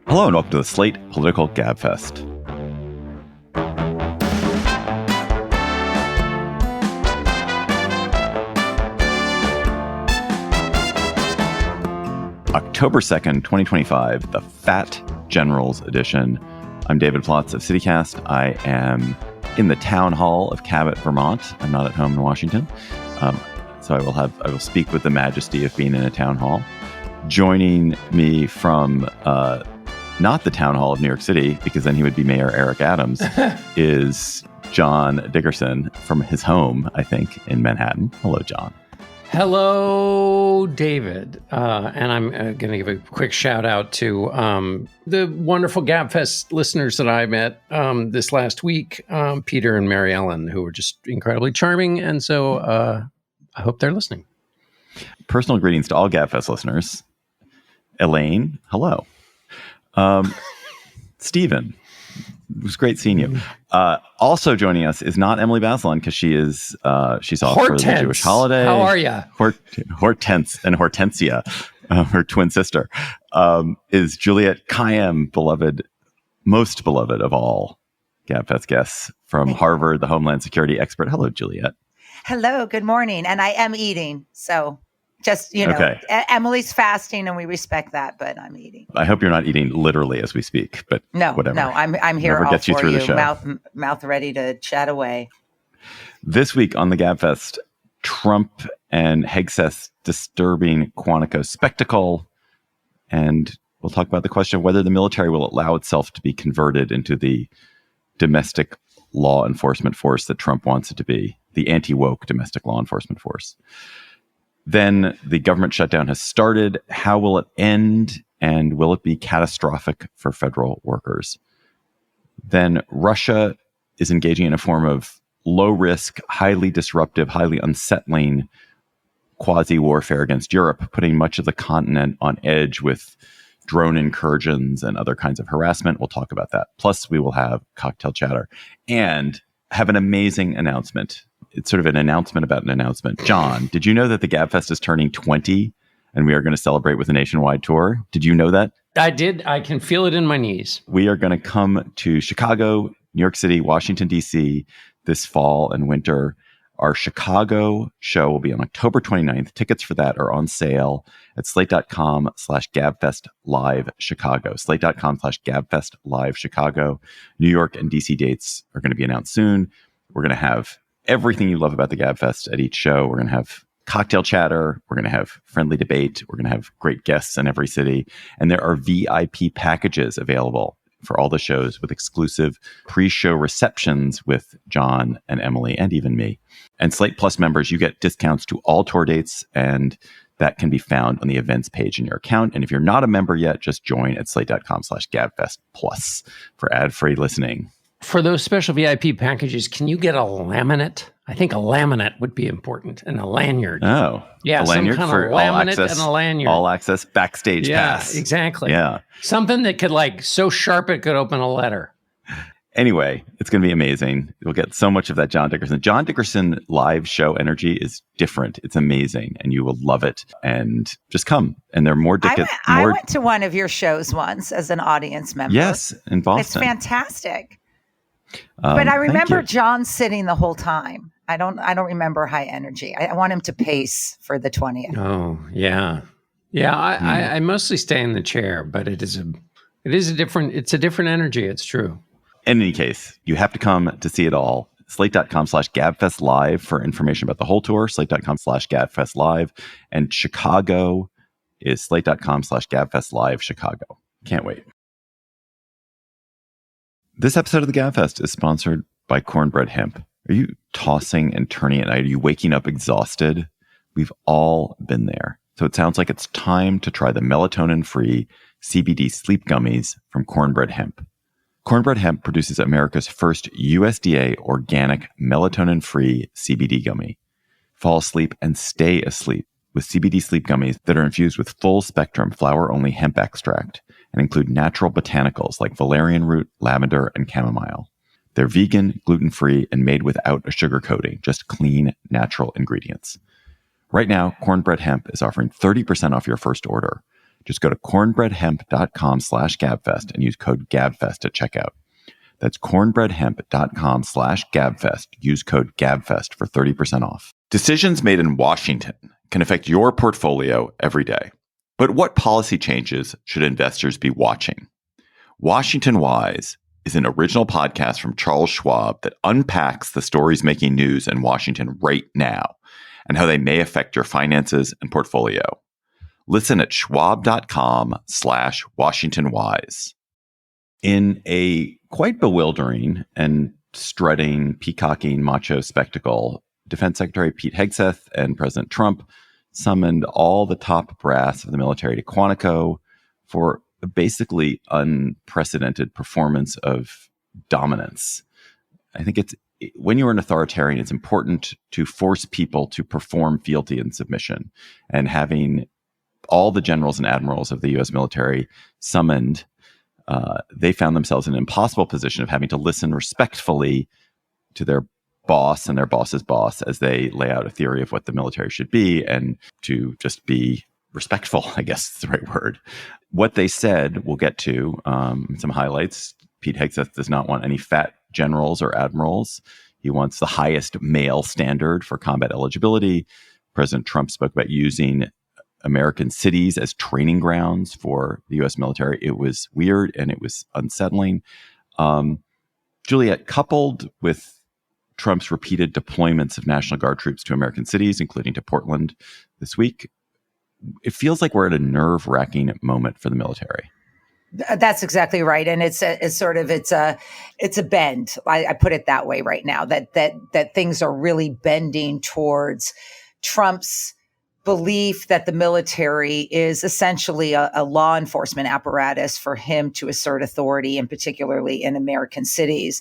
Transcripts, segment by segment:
Hello and welcome to the Slate Political Gabfest. October 2nd, 2025, the Fat Generals Edition. I'm David Plotz of CityCast. I am in the town hall of Cabot, Vermont. I'm not at home in Washington. So I will speak with the majesty of being in a town hall. Joining me from not the town hall of New York City, because then he would be Mayor Eric Adams, is John Dickerson from his home, I think, in Manhattan. Hello, John. Hello, David. And I'm going to give a quick shout out to the wonderful Gabfest listeners that I met this last week, Peter and Mary Ellen, who were just incredibly charming. And so I hope they're listening. Personal greetings to all Gabfest listeners. Elaine, hello. Stephen, it was great seeing you. Also joining us is not Emily Bazelon, because she's off for the Jewish holiday. How are you? Hortense and Hortensia, her twin sister, is Juliet Kayyem, most beloved of all Gabfest guests from Harvard, the Homeland Security expert. Hello, Juliet. Hello, good morning. And I am eating, so just, okay. Emily's fasting and we respect that, but I'm eating. I hope you're not eating literally as we speak, but whatever. No, I'm here all for you, mouth ready to chat away. This week on the Gabfest, Trump and Hegseth's disturbing Quantico spectacle, and we'll talk about the question of whether the military will allow itself to be converted into the domestic law enforcement force that Trump wants it to be, the anti-woke domestic law enforcement force. Then the government shutdown has started. How will it end? And will it be catastrophic for federal workers? Then Russia is engaging in a form of low-risk, highly disruptive, highly unsettling quasi-warfare against Europe, putting much of the continent on edge with drone incursions and other kinds of harassment. We'll talk about that. Plus, we will have cocktail chatter and have an amazing announcement. It's sort of an announcement about an announcement. John, did you know that the Gabfest is turning 20 and we are going to celebrate with a nationwide tour? Did you know that? I did. I can feel it in my knees. We are going to come to Chicago, New York City, Washington, D.C. this fall and winter. Our Chicago show will be on October 29th. Tickets for that are on sale at slate.com/GabfestLive Chicago. Slate.com/GabfestLive Chicago. New York and DC dates are going to be announced soon. We're going to have everything you love about the Gabfest at each show. We're going to have cocktail chatter. We're going to have friendly debate. We're going to have great guests in every city. And there are VIP packages available for all the shows with exclusive pre-show receptions with John and Emily and even me. And Slate Plus members, you get discounts to all tour dates, and that can be found on the events page in your account. And if you're not a member yet, just join at slate.com/GabfestPlus for ad-free listening. For those special VIP packages, can you get a laminate? I think a laminate would be important, and a lanyard. Oh, yeah, a lanyard some kind for of laminate all access, and a lanyard. All access backstage pass. Yeah, exactly. Yeah, something that could so sharp it could open a letter. Anyway, it's going to be amazing. You'll get so much of that John Dickerson. John Dickerson live show energy is different. It's amazing, and you will love it. And just come. And there are more tickets. I went to one of your shows once as an audience member. Yes, in Boston. It's fantastic. But I remember John sitting the whole time. I don't remember high energy. I want him to pace for the 20th. Oh, yeah. Yeah, I mostly stay in the chair, but it's a different energy. It's true. In any case, you have to come to see it all. Slate.com/GabfestLive for information about the whole tour. Slate.com/GabfestLive. And Chicago is Slate.com/GabfestLive Chicago. Can't wait. This episode of the Gabfest is sponsored by Cornbread Hemp. Are you tossing and turning at night? Are you waking up exhausted? We've all been there. So it sounds like it's time to try the melatonin-free CBD sleep gummies from Cornbread Hemp. Cornbread Hemp produces America's first USDA organic melatonin-free CBD gummy. Fall asleep and stay asleep with CBD sleep gummies that are infused with full-spectrum flower-only hemp extract and include natural botanicals like valerian root, lavender, and chamomile. They're vegan, gluten-free, and made without a sugar coating, just clean, natural ingredients. Right now, Cornbread Hemp is offering 30% off your first order. Just go to cornbreadhemp.com/gabfest and use code GABFEST at checkout. That's cornbreadhemp.com/gabfest. Use code GABFEST for 30% off. Decisions made in Washington can affect your portfolio every day. But what policy changes should investors be watching? Washington Wise is an original podcast from Charles Schwab that unpacks the stories making news in Washington right now and how they may affect your finances and portfolio. Listen at schwab.com/WashingtonWise. In a quite bewildering and strutting, peacocking macho spectacle, Defense Secretary Pete Hegseth and President Trump summoned all the top brass of the military to Quantico for a basically unprecedented performance of dominance. I think when you're an authoritarian, it's important to force people to perform fealty and submission. And having all the generals and admirals of the U.S. military summoned, they found themselves in an impossible position of having to listen respectfully to their boss and their boss's boss as they lay out a theory of what the military should be, and to just be respectful, I guess is the right word. What they said, we'll get to some highlights. Pete Hegseth does not want any fat generals or admirals. He wants the highest male standard for combat eligibility. President Trump spoke about using American cities as training grounds for the U.S. military. It was weird and it was unsettling. Juliet, coupled with Trump's repeated deployments of National Guard troops to American cities, including to Portland this week, it feels like we're at a nerve-wracking moment for the military. That's exactly right, and it's a bend. I put it that way right now. That things are really bending towards Trump's belief that the military is essentially a law enforcement apparatus for him to assert authority, and particularly in American cities.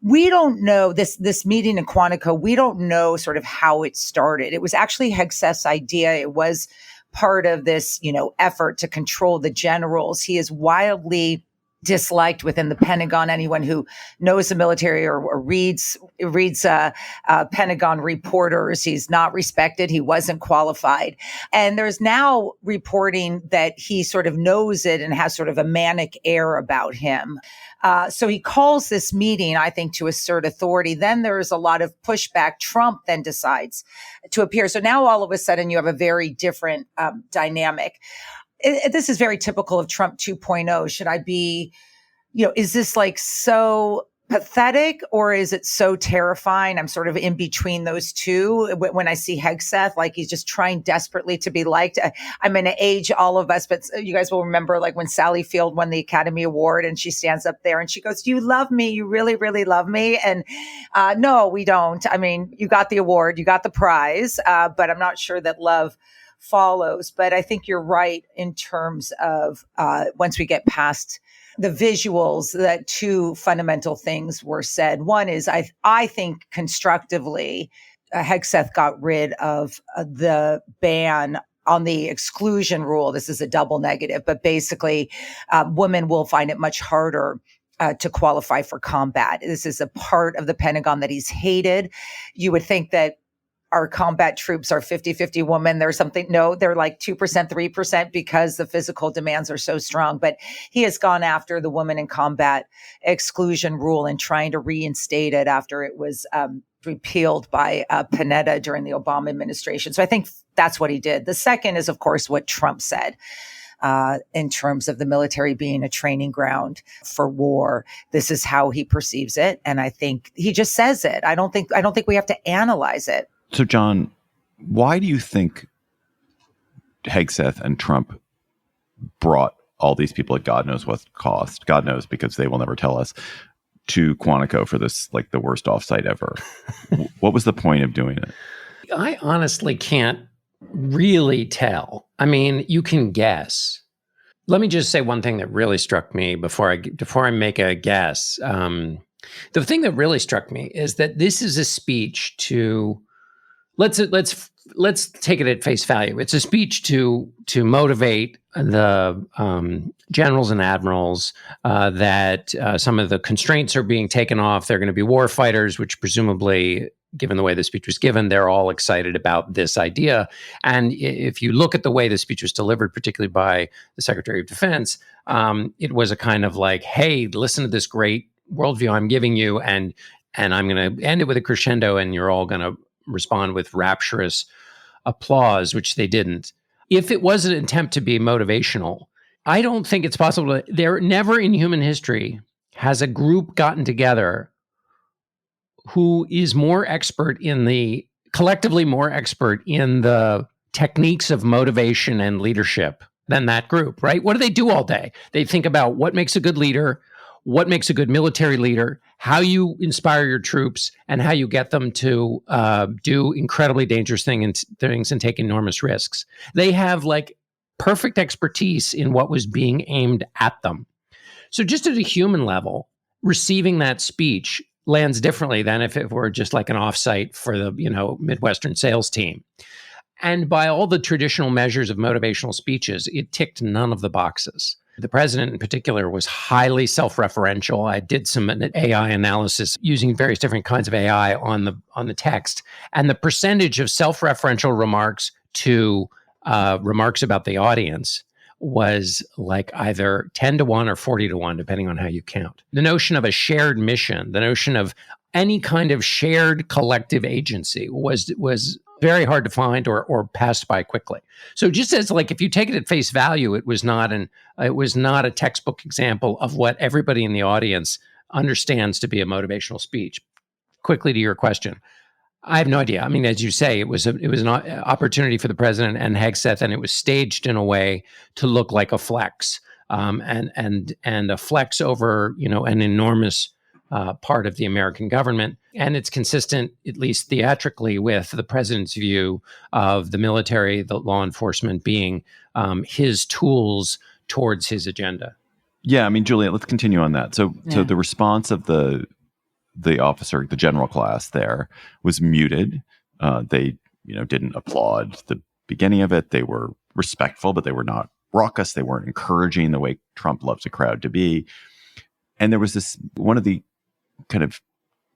We don't know this meeting in Quantico. We don't know sort of how it started. It was actually Hegseth's idea. It was part of this, effort to control the generals. He is wildly disliked within the Pentagon. Anyone who knows the military or reads Pentagon reporters, he's not respected. He wasn't qualified. And there's now reporting that he sort of knows it and has sort of a manic air about him. So he calls this meeting, I think, to assert authority. Then there's a lot of pushback. Trump then decides to appear. So now all of a sudden you have a very different dynamic. This is very typical of Trump 2.0. Should I be, is this like so pathetic or is it so terrifying? I'm sort of in between those two when I see Hegseth, like he's just trying desperately to be liked. I'm going to age all of us, but you guys will remember like when Sally Field won the Academy Award and she stands up there and she goes, "You love me. You really, really love me." And no, we don't. I mean, you got the award, you got the prize, but I'm not sure that love follows. But I think you're right in terms of once we get past the visuals, that two fundamental things were said. One is I think constructively, Hegseth got rid of the ban on the exclusion rule. This is a double negative, but basically women will find it much harder to qualify for combat. This is a part of the Pentagon that he's hated. You would think that our combat troops are 50-50 women. There's something, no, they're like 2%, 3% because the physical demands are so strong. But he has gone after the women in combat exclusion rule and trying to reinstate it after it was repealed by Panetta during the Obama administration. So I think that's what he did. The second is, of course, what Trump said. In terms of the military being a training ground for war. This is how he perceives it. And I think he just says it. I don't think we have to analyze it. So, John, why do you think Hegseth and Trump brought all these people at God knows what cost, God knows because they will never tell us, to Quantico for this, like the worst offsite ever? What was the point of doing it? I honestly can't really tell. I mean, you can guess. Let me just say one thing that really struck me before I make a guess. The thing that really struck me is that this is a speech to let's take it at face value. It's a speech to motivate the generals and admirals that some of the constraints are being taken off. They're going to be war fighters, which presumably given the way the speech was given, they're all excited about this idea. And if you look at the way the speech was delivered, particularly by the Secretary of Defense, it was a kind of like, hey, listen to this great worldview I'm giving you, and I'm going to end it with a crescendo, and you're all going to respond with rapturous applause, which they didn't. If it was an attempt to be motivational, I don't think it's possible. There never in human history has a group gotten together who is collectively more expert in the techniques of motivation and leadership than that group, right? What do they do all day? They think about what makes a good leader, what makes a good military leader, how you inspire your troops, and how you get them to do incredibly dangerous things and take enormous risks. They have like perfect expertise in what was being aimed at them. So just at a human level, receiving that speech lands differently than if it were just like an offsite for the, Midwestern sales team. And by all the traditional measures of motivational speeches, it ticked none of the boxes. The president in particular was highly self-referential. I did some AI analysis using various different kinds of AI on the text. And the percentage of self-referential remarks to remarks about the audience was like either 10 to 1 or 40 to 1, depending on how you count. The notion of a shared mission, the notion of any kind of shared collective agency was very hard to find or passed by quickly. So just as like, if you take it at face value, it was not a textbook example of what everybody in the audience understands to be a motivational speech. Quickly to your question. I have no idea. I mean, as you say, it was an opportunity for the president and Hegseth, and it was staged in a way to look like a flex, and a flex over an enormous part of the American government. And it's consistent, at least theatrically, with the president's view of the military, the law enforcement being his tools towards his agenda. Yeah, I mean, Juliet, let's continue on that. So the response of the officer, the general class there, was muted. They, didn't applaud the beginning of it. They were respectful, but they were not raucous. They weren't encouraging the way Trump loves a crowd to be. And there was one of the kind of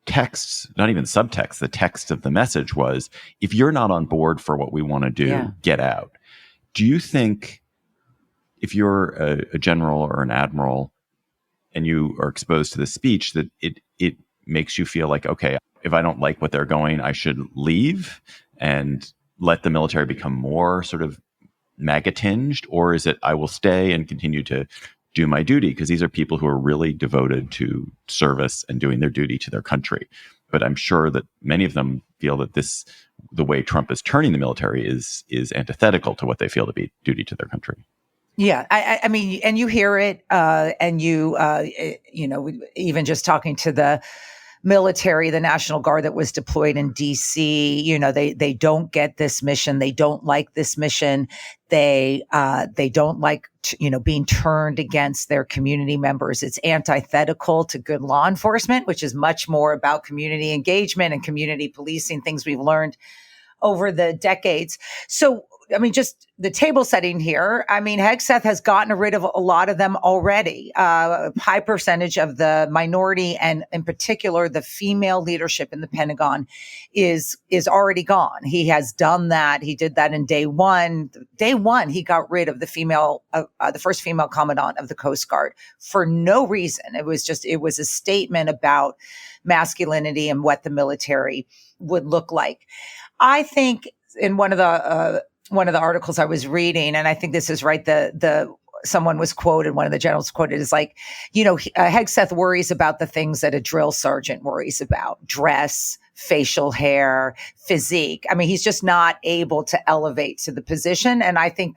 texts, not even subtext, the text of the message was, if you're not on board for what we want to do, get out. Do you think if you're a general or an admiral and you are exposed to the speech, that it makes you feel like, okay, if I don't like what they're going, I should leave and let the military become more sort of MAGA tinged? Or is it, I will stay and continue to do my duty? Because these are people who are really devoted to service and doing their duty to their country. But I'm sure that many of them feel that the way Trump is turning the military is antithetical to what they feel to be duty to their country. Yeah, I mean, and you hear it, and you even just talking to the military, the National Guard that was deployed in DC, they don't get this mission. They don't like this mission. They don't like, being turned against their community members. It's antithetical to good law enforcement, which is much more about community engagement and community policing, things we've learned over the decades. So, I mean, just the table setting here. I mean, Hegseth has gotten rid of a lot of them already. A high percentage of the minority and in particular, the female leadership in the Pentagon is already gone. He has done that. He did that in day one. Day one, he got rid of the first female commandant of the Coast Guard for no reason. It was a statement about masculinity and what the military would look like. I think in one of the articles I was reading, and I think this is right, someone was quoted, one of the generals quoted, is like, Hegseth worries about the things that a drill sergeant worries about: dress, facial hair, physique. I mean, he's just not able to elevate to the position. And I think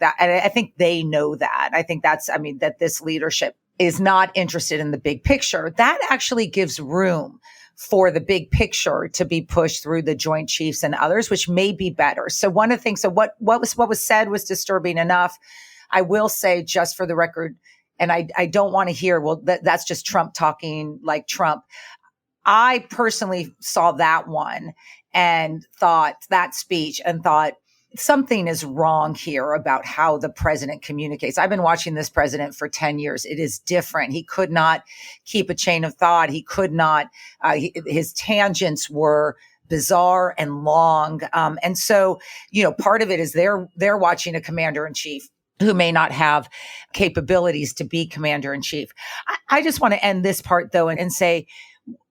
they know that. I think that this leadership is not interested in the big picture. That actually gives room for the big picture to be pushed through the Joint Chiefs and others, which may be better. So one of the things, what was said was disturbing enough. I will say, just for the record, and I don't want to hear, well, that's just Trump talking like Trump. I personally saw that one and thought that speech and thought, something is wrong here about how the president communicates. I've been watching this president for 10 years. It is different. He could not keep a chain of thought. He could not, his tangents were bizarre and long. And so, part of it is they're watching a commander in chief who may not have capabilities to be commander in chief. I just want to end this part though and say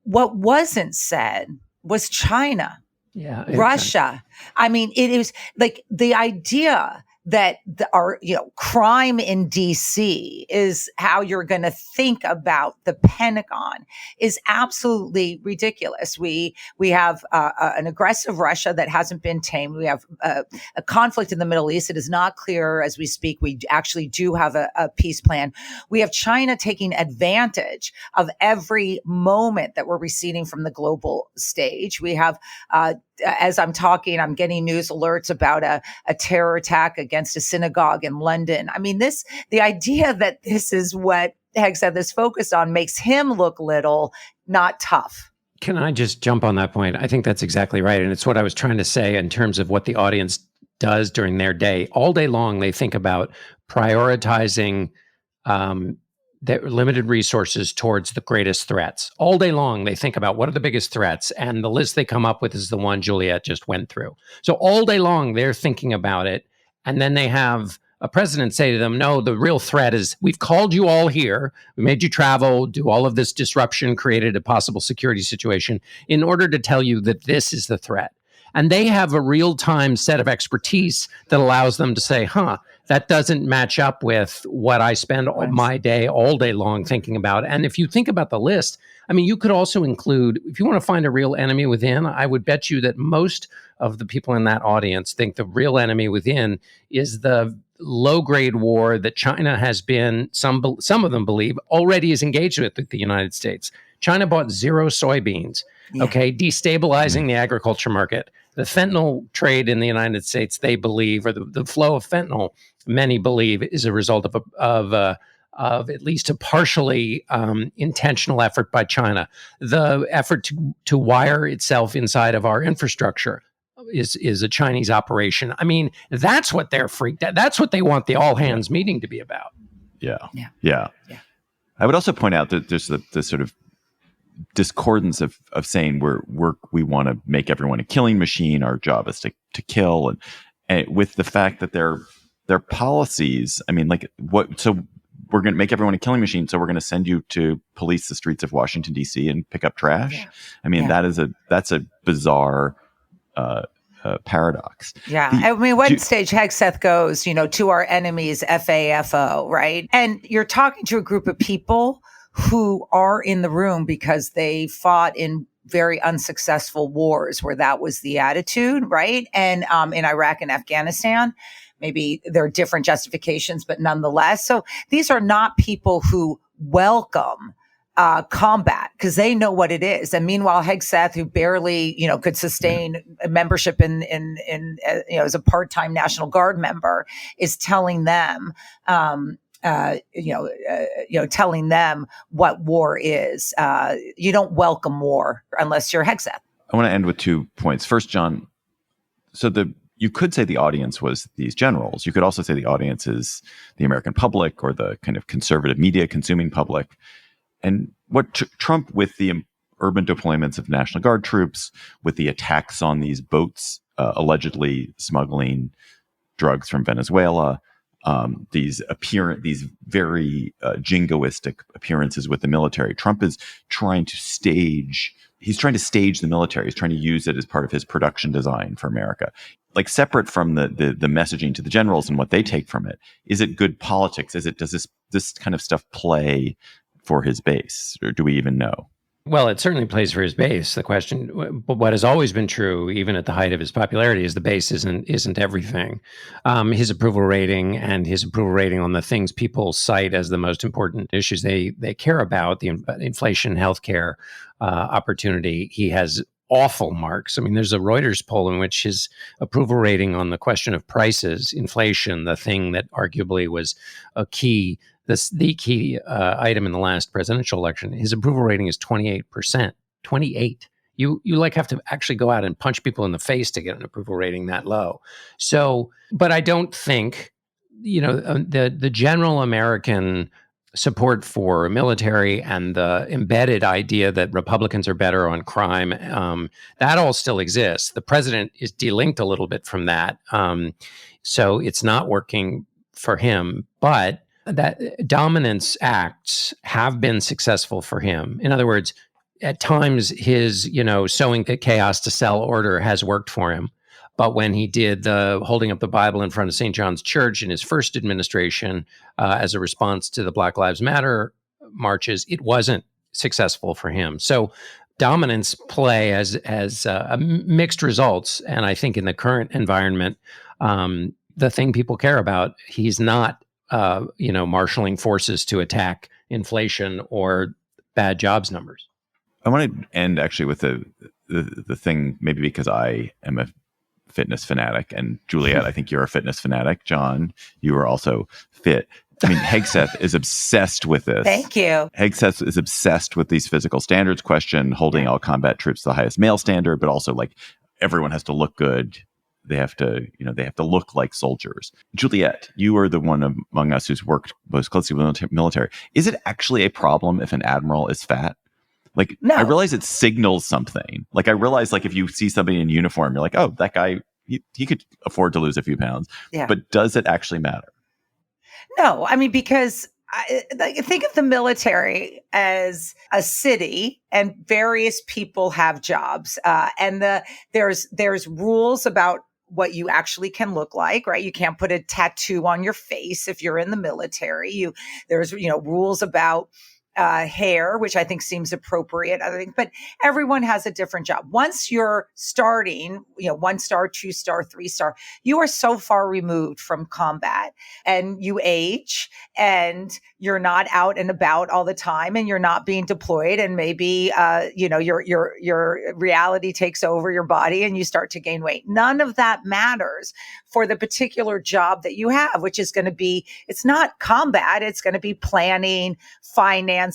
what wasn't said was China. Yeah, Russia. I mean, it is like the idea that our crime in DC is how you're going to think about the Pentagon is absolutely ridiculous. We have an aggressive Russia that hasn't been tamed. We have a conflict in the Middle East. It is not clear as we speak. We actually do have a peace plan. We have China taking advantage of every moment that we're receiving from the global stage. We have as I'm talking, I'm getting news alerts about a terror attack against a synagogue in London. I mean, the idea that this is what Hegseth is focused on makes him look little, not tough. Can I just jump on that point? I think that's exactly right. And it's what I was trying to say in terms of what the audience does during their day. All day long, they think about prioritizing their limited resources towards the greatest threats. All day long, they think about what are the biggest threats, and the list they come up with is the one Juliet just went through. So all day long, they're thinking about it, and then they have a president say to them, no, the real threat is we've called you all here, we made you travel, do all of this disruption, created a possible security situation in order to tell you that this is the threat. And they have a real-time set of expertise that allows them to say, that doesn't match up with what I spend my day all day long thinking about. And if you think about the list, I mean, you could also include, if you want to find a real enemy within, I would bet you that most of the people in that audience think the real enemy within is the low-grade war that China has been, some of them believe, already is engaged with the United States. China bought 0 soybeans, destabilizing the agriculture market. The fentanyl trade in the United States, they believe, or the flow of fentanyl, many believe, is a result of at least a partially intentional effort by China. The effort to wire itself inside of our infrastructure is a Chinese operation. I mean, that's what they're freaked out. That's what they want the all hands meeting to be about. Yeah. I would also point out that there's the sort of discordance of saying we want to make everyone a killing machine. Our job is to kill, and with the fact that their policies. I mean, like what? So we're going to make everyone a killing machine. So we're going to send you to police the streets of Washington D.C. and pick up trash. Yeah. I mean, that's a bizarre paradox. Yeah. I mean, one stage Hegseth goes, to our enemies, FAFO, right? And you're talking to a group of people who are in the room because they fought in very unsuccessful wars where that was the attitude, right? And in Iraq and Afghanistan, maybe there are different justifications, but nonetheless. So these are not people who welcome combat because they know what it is. And meanwhile, Hegseth, who barely, could sustain a membership in as a part-time National Guard member, is telling them, telling them what war is. You don't welcome war unless you're Hegseth. I want to end with 2 points. First, John, so you could say the audience was these generals. You could also say the audience is the American public or the kind of conservative media consuming public. And what Trump, with the urban deployments of National Guard troops, with the attacks on these boats allegedly smuggling drugs from Venezuela, these very jingoistic appearances with the military. Trump is trying to stage the military. He's trying to use it as part of his production design for America. Like separate from the messaging to the generals and what they take from it, is it good politics? Does this kind of stuff play for his base, or do we even know? Well, it certainly plays for his base. The question, but what has always been true, even at the height of his popularity, is the base isn't everything. His approval rating and his approval rating on the things people cite as the most important issues they care about, the inflation, healthcare, opportunity, he has awful marks. I mean, there's a Reuters poll in which his approval rating on the question of prices, inflation, the thing that arguably was the key item in the last presidential election, his approval rating is 28%. 28. You have to actually go out and punch people in the face to get an approval rating that low. So, but I don't think, the general American support for military and the embedded idea that Republicans are better on crime, that all still exists. The president is delinked a little bit from that. So it's not working for him. But that dominance acts have been successful for him. In other words, at times his, sowing chaos to sell order has worked for him. But when he did the holding up the Bible in front of St. John's Church in his first administration as a response to the Black Lives Matter marches, it wasn't successful for him. So dominance play has mixed results. And I think in the current environment, the thing people care about, he's not, marshaling forces to attack inflation or bad jobs numbers. I want to end actually with the thing, maybe because I am a fitness fanatic, and Juliet, I think you're a fitness fanatic. John, you are also fit. I mean, Hegseth is obsessed with this. Thank you. Hegseth is obsessed with these physical standards question, holding all combat troops to the highest male standard, but also like everyone has to look good. They have to look like soldiers. Juliet, you are the one among us who's worked most closely with military. Is it actually a problem if an admiral is fat? Like, no. I realize it signals something. Like, I realize, like, if you see somebody in uniform, you're like, oh, that guy, he could afford to lose a few pounds. Yeah. But does it actually matter? No, I mean, because I think of the military as a city, and various people have jobs, and there's rules about what you actually can look like, right? You can't put a tattoo on your face if you're in the military. There's rules about hair, which I think seems appropriate. I think, but everyone has a different job. Once you're starting, 1 star, 2 star, 3 star, you are so far removed from combat, and you age, and you're not out and about all the time, and you're not being deployed, and maybe your reality takes over your body, and you start to gain weight. None of that matters for the particular job that you have, which is going to be, it's not combat, it's going to be planning, finances,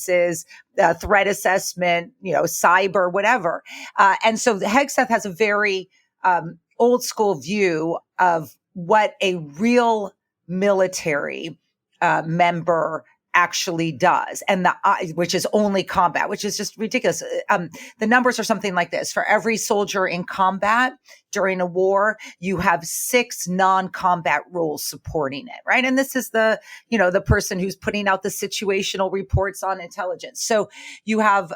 threat assessment, cyber, whatever. And so Hegseth has a very old school view of what a real military member actually does, and which is only combat, which is just ridiculous. The numbers are something like this: for every soldier in combat during a war, you have 6 non-combat roles supporting it, right? And this is the person who's putting out the situational reports on intelligence. So you have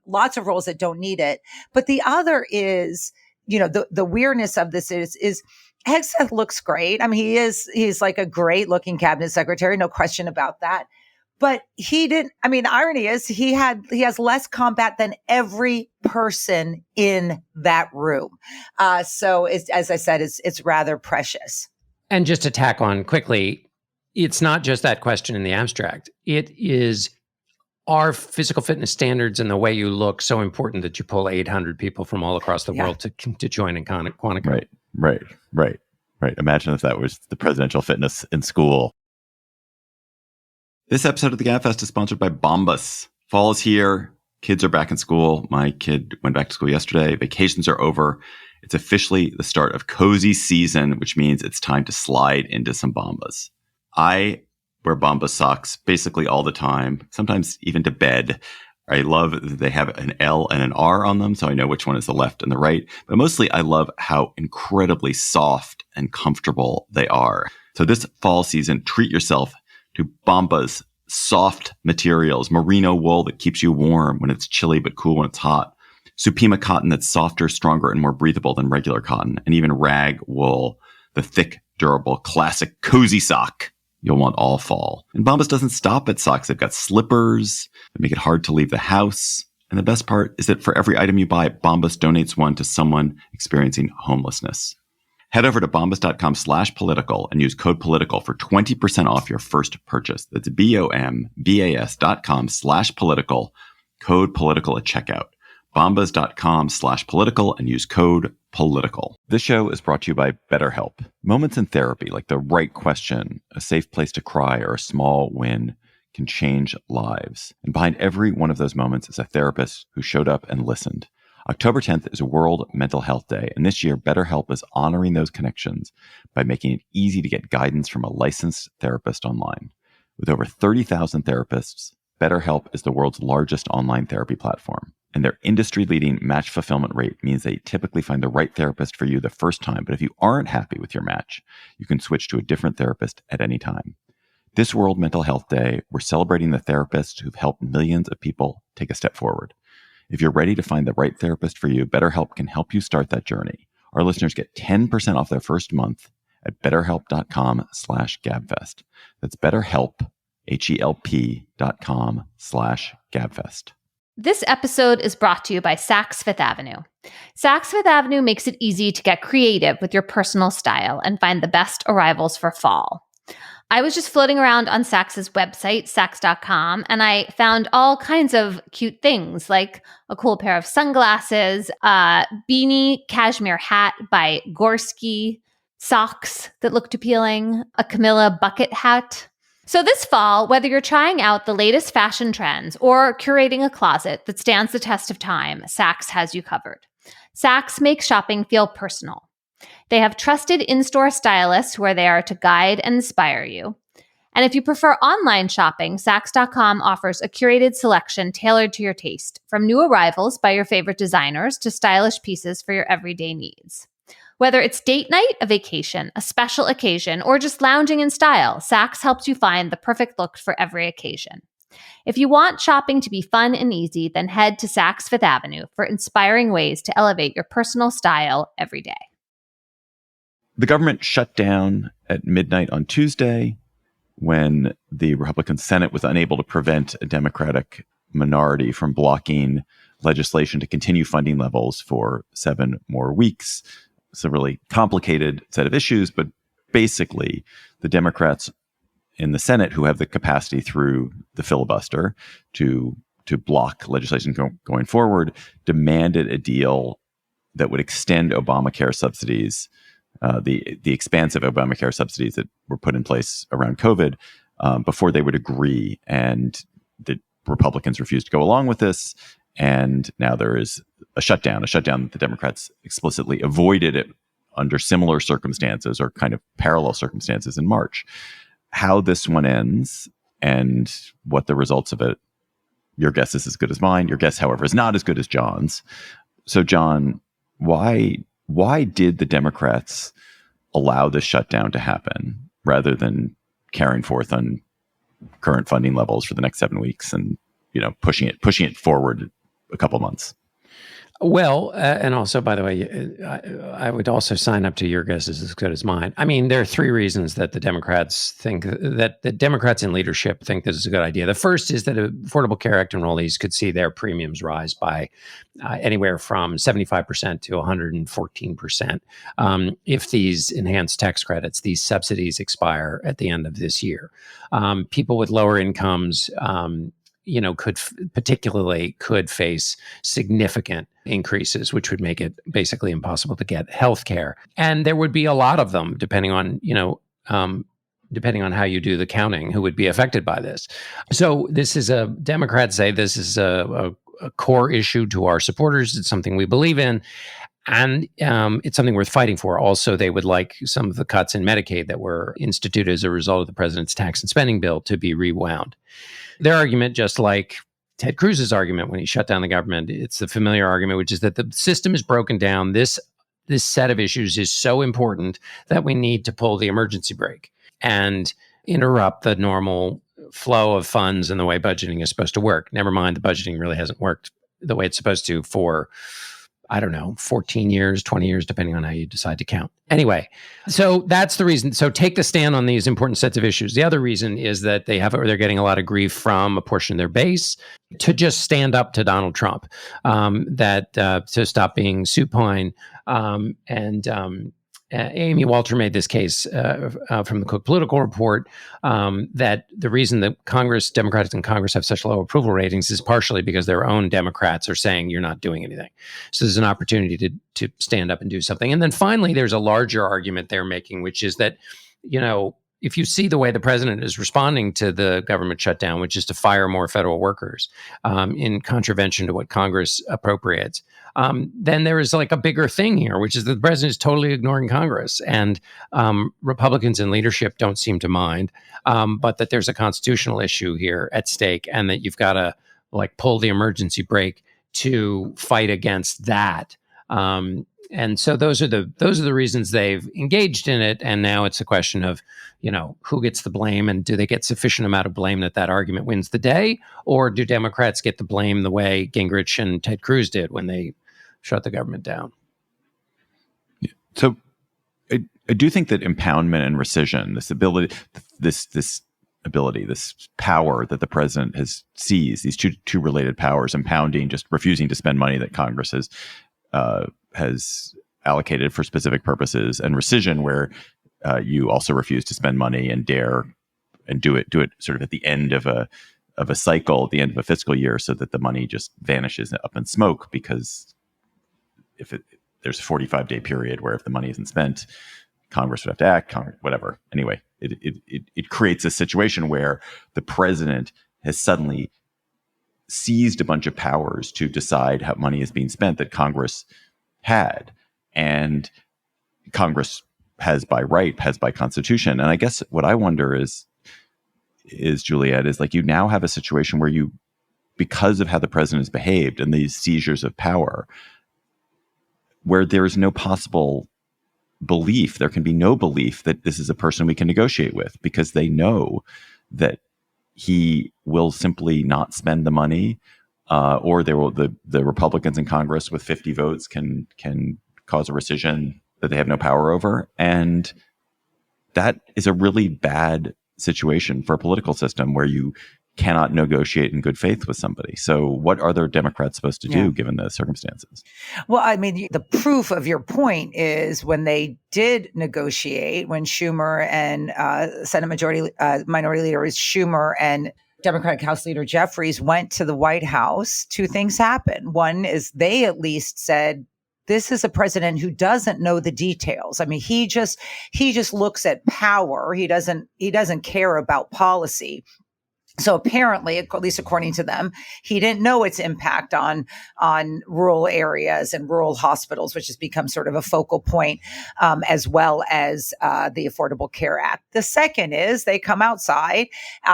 lots of roles that don't need it. But the other is, the weirdness of this is Hegseth looks great. I mean, he's like a great looking cabinet secretary, no question about that. But he didn't, I mean, the irony is he has less combat than every person in that room. So as I said, it's rather precious. And just to tack on quickly, it's not just that question in the abstract. It is, are physical fitness standards and the way you look so important that you pull 800 people from all across the world to join in Quantico? Right. Imagine if that was the presidential fitness in school. This episode of the Gabfest is sponsored by Bombas. Fall is here. Kids are back in school. My kid went back to school yesterday. Vacations are over. It's officially the start of cozy season, which means it's time to slide into some Bombas. I wear Bombas socks basically all the time, sometimes even to bed. I love that they have an L and an R on them, so I know which one is the left and the right. But mostly I love how incredibly soft and comfortable they are. So this fall season, treat yourself to Bombas soft materials, merino wool that keeps you warm when it's chilly but cool when it's hot, Supima cotton that's softer, stronger, and more breathable than regular cotton, and even rag wool, the thick, durable, classic cozy sock you'll want all fall. And Bombas doesn't stop at socks. They've got slippers that make it hard to leave the house. And the best part is that for every item you buy, Bombas donates one to someone experiencing homelessness. Head over to bombas.com/political and use code political for 20% off your first purchase. That's BOMBAS.com/political, code political at checkout. Bombas.com/political and use code political. This show is brought to you by BetterHelp. Moments in therapy, like the right question, a safe place to cry, or a small win, can change lives. And behind every one of those moments is a therapist who showed up and listened. October 10th is World Mental Health Day, and this year BetterHelp is honoring those connections by making it easy to get guidance from a licensed therapist online. With over 30,000 therapists, BetterHelp is the world's largest online therapy platform. And their industry-leading match fulfillment rate means they typically find the right therapist for you the first time. But if you aren't happy with your match, you can switch to a different therapist at any time. This World Mental Health Day, we're celebrating the therapists who've helped millions of people take a step forward. If you're ready to find the right therapist for you, BetterHelp can help you start that journey. Our listeners get 10% off their first month at betterhelp.com/gabfest. That's BetterHelp, HELP.com/gabfest. This episode is brought to you by Saks Fifth Avenue. Saks Fifth Avenue makes it easy to get creative with your personal style and find the best arrivals for fall. I was just floating around on Saks's website, Saks.com, and I found all kinds of cute things, like a cool pair of sunglasses, a beanie cashmere hat by Gorski, socks that looked appealing, a Camilla bucket hat. So this fall, whether you're trying out the latest fashion trends or curating a closet that stands the test of time, Saks has you covered. Saks makes shopping feel personal. They have trusted in-store stylists who are there to guide and inspire you. And if you prefer online shopping, Saks.com offers a curated selection tailored to your taste, from new arrivals by your favorite designers to stylish pieces for your everyday needs. Whether it's date night, a vacation, a special occasion, or just lounging in style, Saks helps you find the perfect look for every occasion. If you want shopping to be fun and easy, then head to Saks Fifth Avenue for inspiring ways to elevate your personal style every day. The government shut down at midnight on Tuesday when the Republican Senate was unable to prevent a Democratic minority from blocking legislation to continue funding levels for 7 more weeks. It's a really complicated set of issues, but basically the Democrats in the Senate, who have the capacity through the filibuster to block legislation going forward, demanded a deal that would extend Obamacare subsidies, the expansive Obamacare subsidies that were put in place around COVID, before they would agree. And the Republicans refused to go along with this. And now there is a shutdown that the Democrats explicitly avoided it under similar circumstances or kind of parallel circumstances in March. How this one ends and what the results of it, your guess is as good as mine. Your guess, however, is not as good as John's. So, John, why did the Democrats allow this shutdown to happen rather than carrying forth on current funding levels for the next 7 weeks and, pushing it forward a couple months? Well, and also, by the way, I would also sign up to your guess is as good as mine. I mean, there are 3 reasons that the Democrats think that the Democrats in leadership think this is a good idea. The first is that Affordable Care Act enrollees could see their premiums rise by anywhere from 75% to 114% if these enhanced tax credits, these subsidies expire at the end of this year. People with lower incomes, could face significant increases, which would make it basically impossible to get health care. And there would be a lot of them, depending on how you do the counting, who would be affected by this. So Democrats say this is a core issue to our supporters. It's something we believe in. And it's something worth fighting for. Also, they would like some of the cuts in Medicaid that were instituted as a result of the president's tax and spending bill to be rewound. Their argument, just like Ted Cruz's argument when he shut down the government, it's the familiar argument, which is that the system is broken down. This set of issues is so important that we need to pull the emergency brake and interrupt the normal flow of funds and the way budgeting is supposed to work. Never mind, the budgeting really hasn't worked the way it's supposed to for 14 years, 20 years, depending on how you decide to count. Anyway, so that's the reason. So take the stand on these important sets of issues. The other reason is that they're getting a lot of grief from a portion of their base to just stand up to Donald Trump, to stop being supine. Amy Walter made this case from the Cook Political Report that the reason that Democrats in Congress have such low approval ratings is partially because their own Democrats are saying you're not doing anything. So there's an opportunity to stand up and do something. And then finally, there's a larger argument they're making, which is that, if you see the way the president is responding to the government shutdown, which is to fire more federal workers in contravention to what Congress appropriates, then there is like a bigger thing here, which is that the president is totally ignoring Congress. And Republicans in leadership don't seem to mind, but that there's a constitutional issue here at stake, and that you've got to like pull the emergency brake to fight against that. And so those are the reasons they've engaged in it. And now it's a question of, who gets the blame, and do they get sufficient amount of blame that argument wins the day, or do Democrats get the blame the way Gingrich and Ted Cruz did when they shut the government down? Yeah. So I do think that impoundment and rescission, this ability, this power that the president has seized, these two related powers, impounding, just refusing to spend money that Congress has allocated for specific purposes, and rescission, where you also refuse to spend money and dare and do it sort of at the end of a cycle, at the end of a fiscal year, so that the money just vanishes up in smoke. Because there's a 45-day period where if the money isn't spent, Congress would have to act. Whatever. Anyway, it creates a situation where the president has suddenly seized a bunch of powers to decide how money is being spent that Congress had, and Congress has by constitution. And I guess what I wonder is Juliet, is like, you now have a situation where you, because of how the president has behaved and these seizures of power, where there is no possible belief, there can be no belief that this is a person we can negotiate with, because they know that he will simply not spend the money, or the Republicans in Congress with 50 votes can cause a rescission that they have no power over. And that is a really bad situation for a political system where you cannot negotiate in good faith with somebody. So what are the Democrats supposed to do given the circumstances? Well, I mean, the proof of your point is when they did negotiate, when Schumer and Senate Minority Leader Schumer and Democratic House Leader Jeffries went to the White House, two things happened. One is they at least said, this is a president who doesn't know the details. I mean, he just looks at power. He doesn't care about policy. So apparently, at least according to them, he didn't know its impact on rural areas and rural hospitals, which has become sort of a focal point, as well as the Affordable Care Act. The second is they come outside.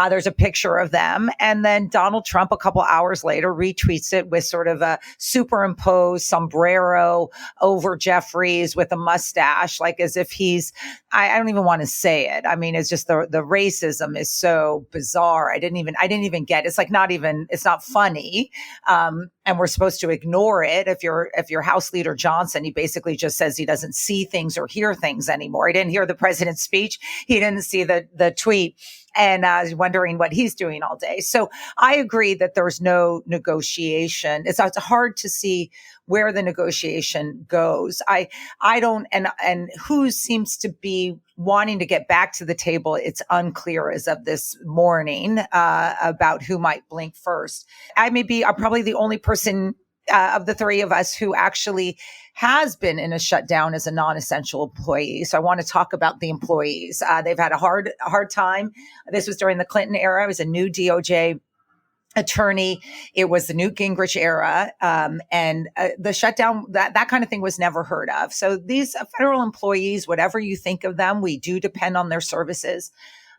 There's a picture of them. And then Donald Trump, a couple hours later, retweets it with sort of a superimposed sombrero over Jeffries with a mustache, like as if he's, I don't even want to say it. I mean, it's just the racism is so bizarre. I didn't even get it. It's like it's not funny. And we're supposed to ignore it. If you're House Leader Johnson, he basically just says he doesn't see things or hear things anymore. He didn't hear the president's speech. He didn't see the tweet, and wondering what he's doing all day. So I agree that there's no negotiation. It's hard to see where the negotiation goes. I don't, and who seems to be wanting to get back to the table, it's unclear as of this morning about who might blink first. I'm probably the only person of the three of us who actually has been in a shutdown as a non-essential employee. So I want to talk about the employees. They've had a hard time. This was during the Clinton era. I was a new DOJ attorney. It was the Newt Gingrich era. And the shutdown, that kind of thing was never heard of. So these federal employees, whatever you think of them, we do depend on their services.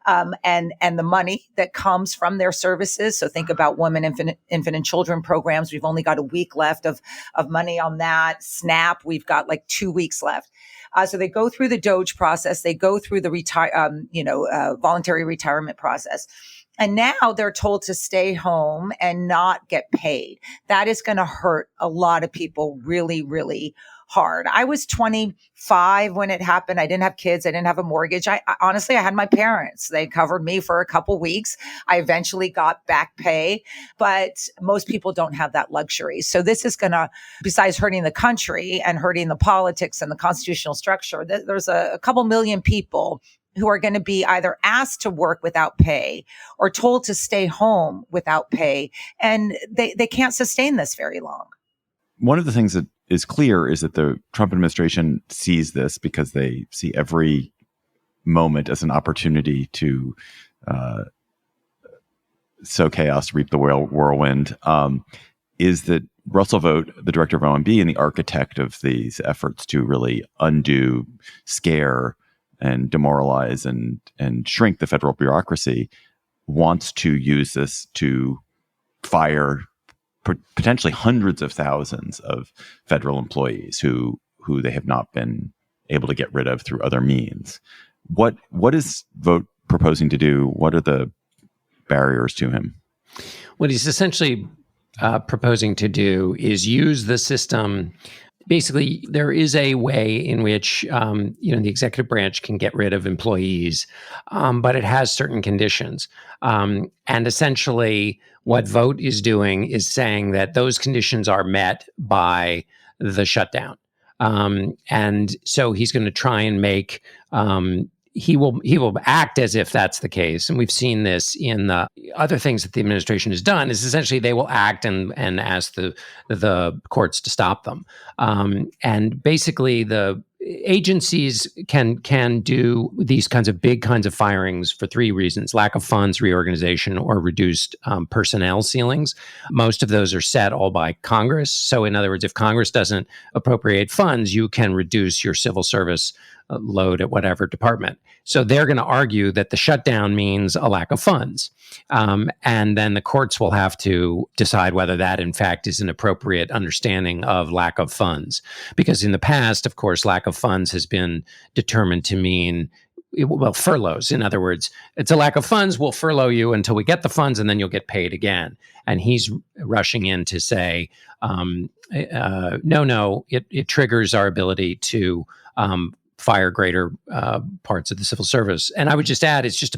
And the money that comes from their services. So think about women, infant and children programs. We've only got a week left of money on that. SNAP, we've got like 2 weeks left. So they go through the DOJ process. They go through the voluntary retirement process. And now they're told to stay home and not get paid. That is going to hurt a lot of people really, really hard. I was 25 when it happened. I didn't have kids. I didn't have a mortgage. I honestly had my parents. They covered me for a couple weeks. I eventually got back pay, but most people don't have that luxury. So this is going to, besides hurting the country and hurting the politics and the constitutional structure, there's a couple million people who are going to be either asked to work without pay or told to stay home without pay. And they can't sustain this very long. One of the things that is clear is that the Trump administration sees this because they see every moment as an opportunity to sow chaos, reap the whirlwind, is that Russell Vought, the director of OMB and the architect of these efforts to really undo, scare, and demoralize and shrink the federal bureaucracy, wants to use this to fire potentially hundreds of thousands of federal employees who they have not been able to get rid of through other means. What is Vought proposing to do? What are the barriers to him? What he's essentially proposing to do is use the system. Basically, there is a way in which the executive branch can get rid of employees, but it has certain conditions. And essentially, what Vought is doing is saying that those conditions are met by the shutdown. And so he's going to try and make he will act as if that's the case. And we've seen this in the other things that the administration has done, is essentially they will act and ask the courts to stop them. And basically the agencies can do these kinds of firings for three reasons: lack of funds, reorganization, or reduced personnel ceilings. Most of those are set all by Congress. So in other words, if Congress doesn't appropriate funds, you can reduce your civil service load at whatever department. So they're going to argue that the shutdown means a lack of funds. And then the courts will have to decide whether that, in fact, is an appropriate understanding of lack of funds. Because in the past, of course, lack of funds has been determined to mean, furloughs. In other words, it's a lack of funds. We'll furlough you until we get the funds, and then you'll get paid again. And he's rushing in to say, no, it triggers our ability to fire greater parts of the civil service. And I would just add, it's just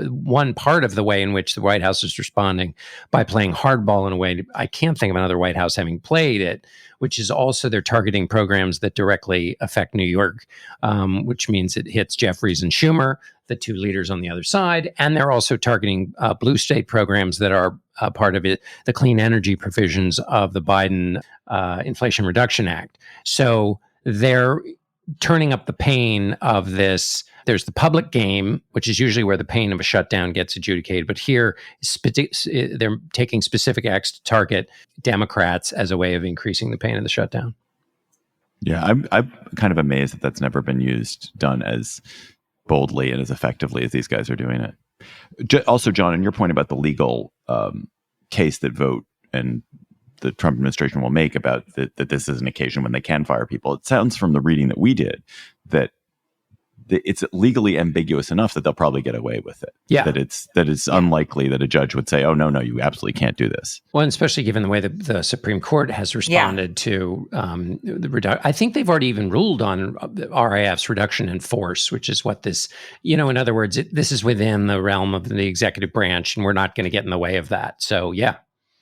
one part of the way in which the White House is responding by playing hardball in a way I can't think of another White House having played it, which is also they're targeting programs that directly affect New York, which means it hits Jeffries and Schumer, the two leaders on the other side. And they're also targeting blue state programs that are part of it, the clean energy provisions of the Biden Inflation Reduction Act. So they're turning up the pain of this. There's the public game, which is usually where the pain of a shutdown gets adjudicated. But here, they're taking specific acts to target Democrats as a way of increasing the pain of the shutdown. Yeah, I'm kind of amazed that that's never been done as boldly and as effectively as these guys are doing it. Also, John, and your point about the legal case that Vought and the Trump administration will make about that this is an occasion when they can fire people. It sounds from the reading that we did that it's legally ambiguous enough that they'll probably get away with it. Yeah. That it's unlikely that a judge would say, oh, no, you absolutely can't do this. Well, and especially given the way that the Supreme Court has responded to the reduction. I think they've already even ruled on RIF's reduction in force, which is what this, in other words, this is within the realm of the executive branch, and we're not going to get in the way of that. So, yeah.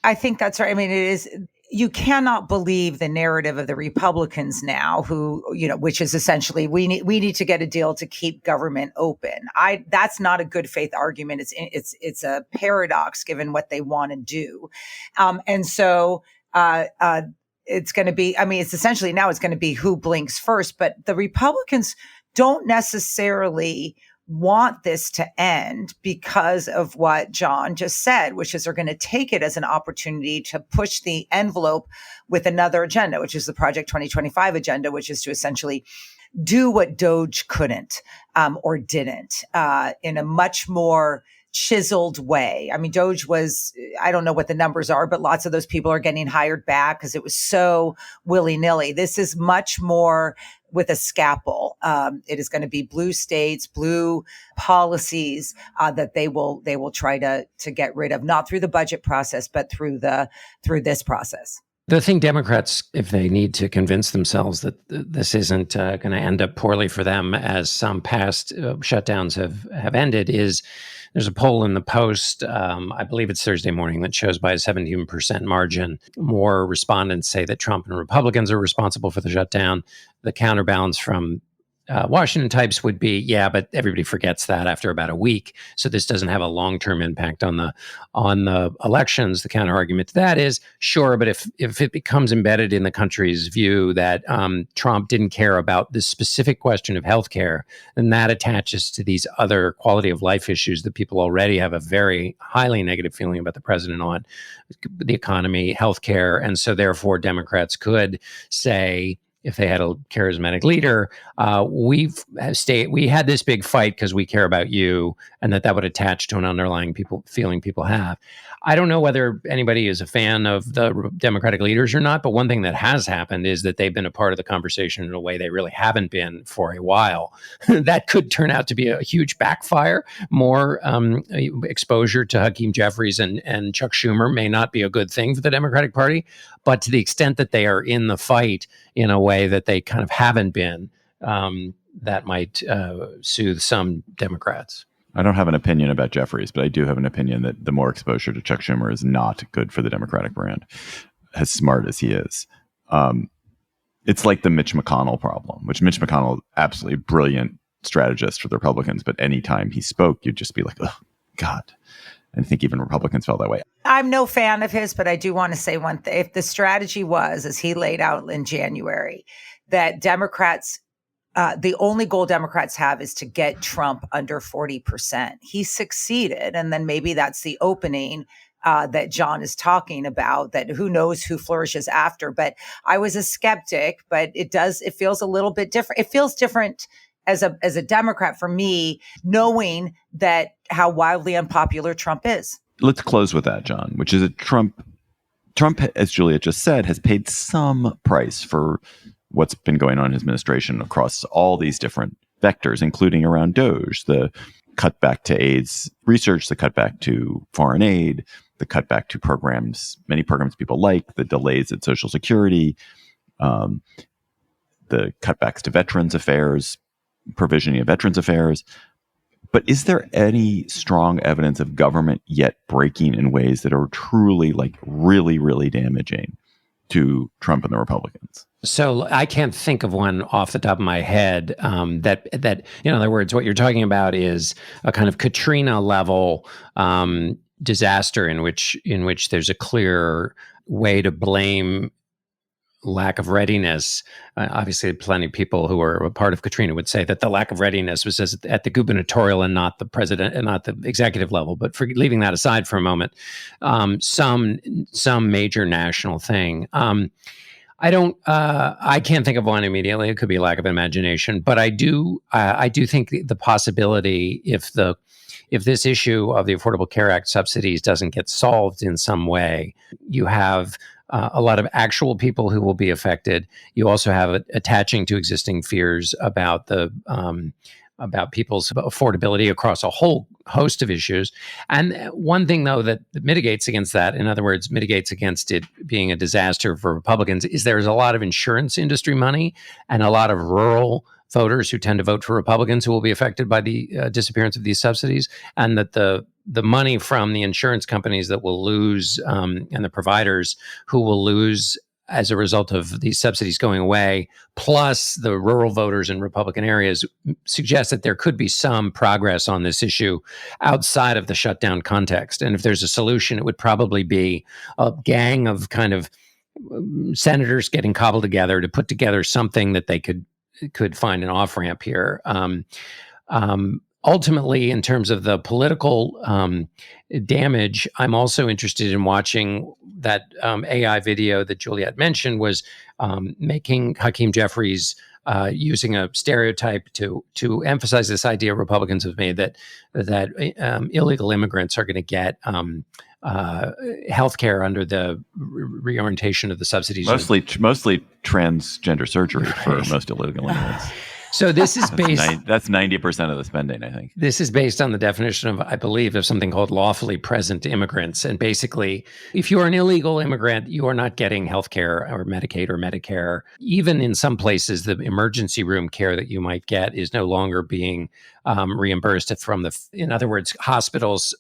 I think that's right. I mean, it is. You cannot believe the narrative of the Republicans now, who, which is essentially we need to get a deal to keep government open. That's not a good faith argument. It's a paradox given what they want to do, and so it's going to be. I mean, it's essentially now it's going to be who blinks first. But the Republicans don't necessarily want this to end because of what John just said, which is they're going to take it as an opportunity to push the envelope with another agenda, which is the Project 2025 agenda, which is to essentially do what Doge couldn't or didn't in a much more chiseled way. I mean, Doge was, I don't know what the numbers are, but lots of those people are getting hired back because it was so willy-nilly. This is much more with a scalpel. It is going to be blue states, blue policies that they will try to get rid of, not through the budget process, but through this process. The thing Democrats, if they need to convince themselves that this isn't going to end up poorly for them, as some past shutdowns have ended, is there's a poll in the Post, I believe it's Thursday morning, that shows by a 17% margin, more respondents say that Trump and Republicans are responsible for the shutdown. The counterbalance from Washington types would be, yeah, but everybody forgets that after about a week. So this doesn't have a long-term impact on the elections. The counter argument to that is, sure, but if it becomes embedded in the country's view that Trump didn't care about this specific question of healthcare, then that attaches to these other quality of life issues that people already have a very highly negative feeling about the president on, the economy, healthcare, and so therefore Democrats could say, if they had a charismatic leader, we had this big fight because we care about you, and that would attach to an underlying feeling people have. I don't know whether anybody is a fan of the Democratic leaders or not, but one thing that has happened is that they've been a part of the conversation in a way they really haven't been for a while. That could turn out to be a huge backfire. More exposure to Hakeem Jeffries and Chuck Schumer may not be a good thing for the Democratic Party, but to the extent that they are in the fight in a way that they kind of haven't been, that might soothe some Democrats. I don't have an opinion about Jeffries, but I do have an opinion that the more exposure to Chuck Schumer is not good for the Democratic brand, as smart as he is. It's like the Mitch McConnell problem, which Mitch McConnell, absolutely brilliant strategist for the Republicans, but anytime he spoke, you'd just be like, oh, God. I think even Republicans felt that way. I'm no fan of his, but I do want to say one thing. If the strategy was, as he laid out in January, that Democrats, the only goal Democrats have is to get Trump under 40%. He succeeded. And then maybe that's the opening that John is talking about, that who knows who flourishes after. But I was a skeptic, but it feels a little bit different. It feels different as a Democrat for me, knowing that how wildly unpopular Trump is. Let's close with that, John, which is that Trump, as Juliet just said, has paid some price for what's been going on in his administration across all these different vectors, including around DOGE, the cutback to AIDS research, the cutback to foreign aid, the cutback to many programs people like, the delays at Social Security, the cutbacks to Veterans Affairs, provisioning of Veterans Affairs. But is there any strong evidence of government yet breaking in ways that are truly, like, really, really damaging to Trump and the Republicans? So I can't think of one off the top of my head that in other words, what you're talking about is a kind of Katrina level disaster in which there's a clear way to blame lack of readiness. Obviously, plenty of people who are a part of Katrina would say that the lack of readiness was at the gubernatorial and not the president and not the executive level. But for leaving that aside for a moment, some major national thing. I can't think of one immediately. It could be a lack of imagination, but I do think the possibility, if this issue of the Affordable Care Act subsidies doesn't get solved in some way, you have a lot of actual people who will be affected. You also have attaching to existing fears about about people's affordability across a whole host of issues. And one thing, though, that mitigates against that, in other words, mitigates against it being a disaster for Republicans, is there's a lot of insurance industry money and a lot of rural voters who tend to vote for Republicans who will be affected by the disappearance of these subsidies, and that the money from the insurance companies that will lose and the providers who will lose as a result of these subsidies going away, plus the rural voters in Republican areas, suggest that there could be some progress on this issue outside of the shutdown context. And if there's a solution, it would probably be a gang of kind of senators getting cobbled together to put together something that they could find an off-ramp here. Ultimately, in terms of the political damage, I'm also interested in watching that AI video that Juliet mentioned was making Hakeem Jeffries using a stereotype to emphasize this idea Republicans have made that illegal immigrants are going to get health care under the reorientation of the subsidies. Mostly transgender surgery for most illegal immigrants. So this is based... That's 90% of the spending, I think. This is based on the definition of, I believe, of something called lawfully present immigrants. And basically, if you are an illegal immigrant, you are not getting health care or Medicaid or Medicare. Even in some places, the emergency room care that you might get is no longer being reimbursed from in other words, hospitals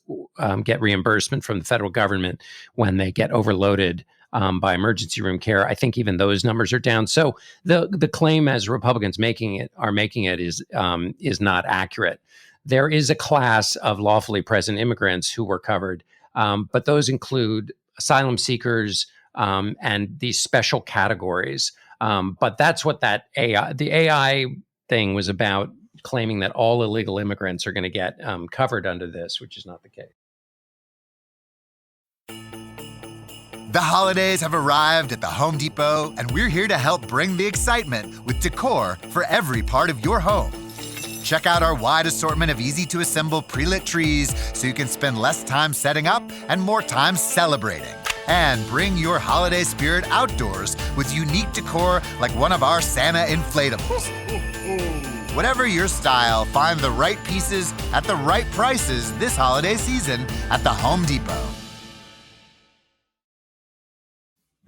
get reimbursement from the federal government when they get overloaded by emergency room care. I think even those numbers are down. So the claim, as Republicans making it is not accurate. There is a class of lawfully present immigrants who were covered, but those include asylum seekers and these special categories. But that's what the AI thing was about, claiming that all illegal immigrants are going to get covered under this, which is not the case. The holidays have arrived at the Home Depot, and we're here to help bring the excitement with decor for every part of your home. Check out our wide assortment of easy-to-assemble pre-lit trees so you can spend less time setting up and more time celebrating. And bring your holiday spirit outdoors with unique decor like one of our Santa inflatables. Whatever your style, find the right pieces at the right prices this holiday season at the Home Depot.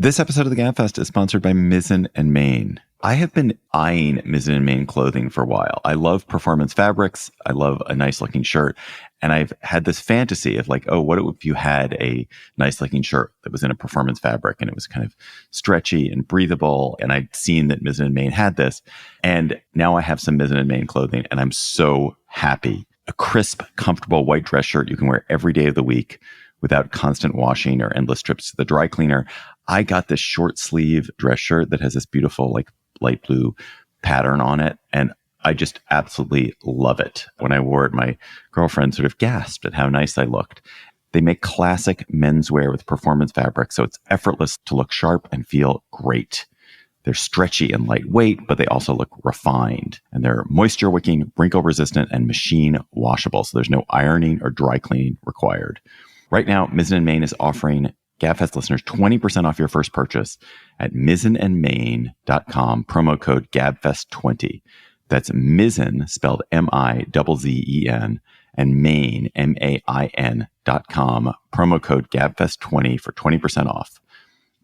This episode of the Gabfest is sponsored by Mizzen and Main. I have been eyeing Mizzen and Main clothing for a while. I love performance fabrics. I love a nice looking shirt. And I've had this fantasy of like, oh, what if you had a nice looking shirt that was in a performance fabric and it was kind of stretchy and breathable. And I'd seen that Mizzen and Main had this. And now I have some Mizzen and Main clothing and I'm so happy. A crisp, comfortable white dress shirt you can wear every day of the week without constant washing or endless trips to the dry cleaner. I got this short sleeve dress shirt that has this beautiful like light blue pattern on it. And I just absolutely love it. When I wore it, my girlfriend sort of gasped at how nice I looked. They make classic menswear with performance fabric, so it's effortless to look sharp and feel great. They're stretchy and lightweight, but they also look refined. And they're moisture wicking, wrinkle resistant, and machine washable. So there's no ironing or dry cleaning required. Right now, Mizzen and Main is offering Gabfest listeners 20% off your first purchase at mizzenandmain.com, promo code GABFEST20. That's Mizzen, spelled M-I-Z-Z-E-N, and Main, M-A-I-N.com, promo code GABFEST20 for 20% off.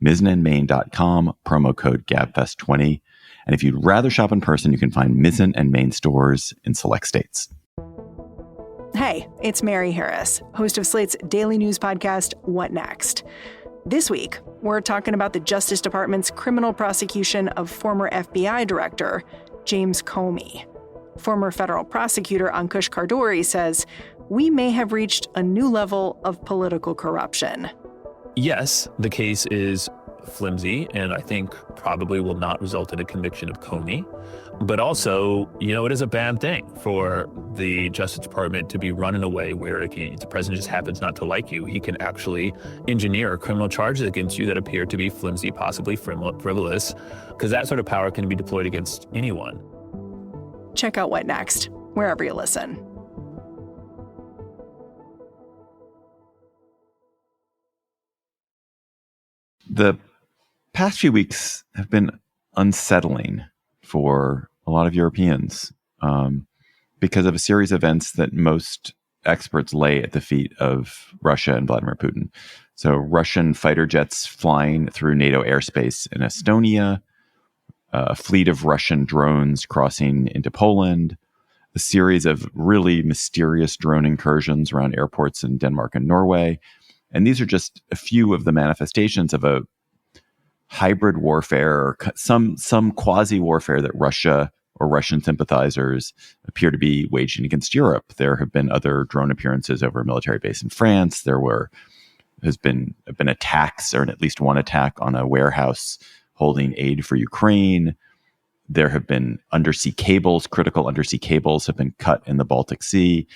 Mizzenandmain.com, promo code GABFEST20. And if you'd rather shop in person, you can find Mizzen and Main stores in select states. Hey, it's Mary Harris, host of Slate's daily news podcast, What Next? This week, we're talking about the Justice Department's criminal prosecution of former FBI Director James Comey. Former federal prosecutor Ankush Karduri says, we may have reached a new level of political corruption. Yes, the case is flimsy and I think probably will not result in a conviction of Comey. But also, it is a bad thing for the Justice Department to be run in a way where if the president just happens not to like you, he can actually engineer criminal charges against you that appear to be flimsy, possibly frivolous, because that sort of power can be deployed against anyone. Check out What Next, wherever you listen. The past few weeks have been unsettling for a lot of Europeans because of a series of events that most experts lay at the feet of Russia and Vladimir Putin. So Russian fighter jets flying through NATO airspace in Estonia, a fleet of Russian drones crossing into Poland, a series of really mysterious drone incursions around airports in Denmark and Norway. And these are just a few of the manifestations of a hybrid warfare, or some quasi-warfare that Russia or Russian sympathizers appear to be waging against Europe. There have been other drone appearances over a military base in France. Has been attacks, or at least one attack on a warehouse holding aid for Ukraine. There have been undersea cables, critical undersea cables have been cut in the Baltic Sea,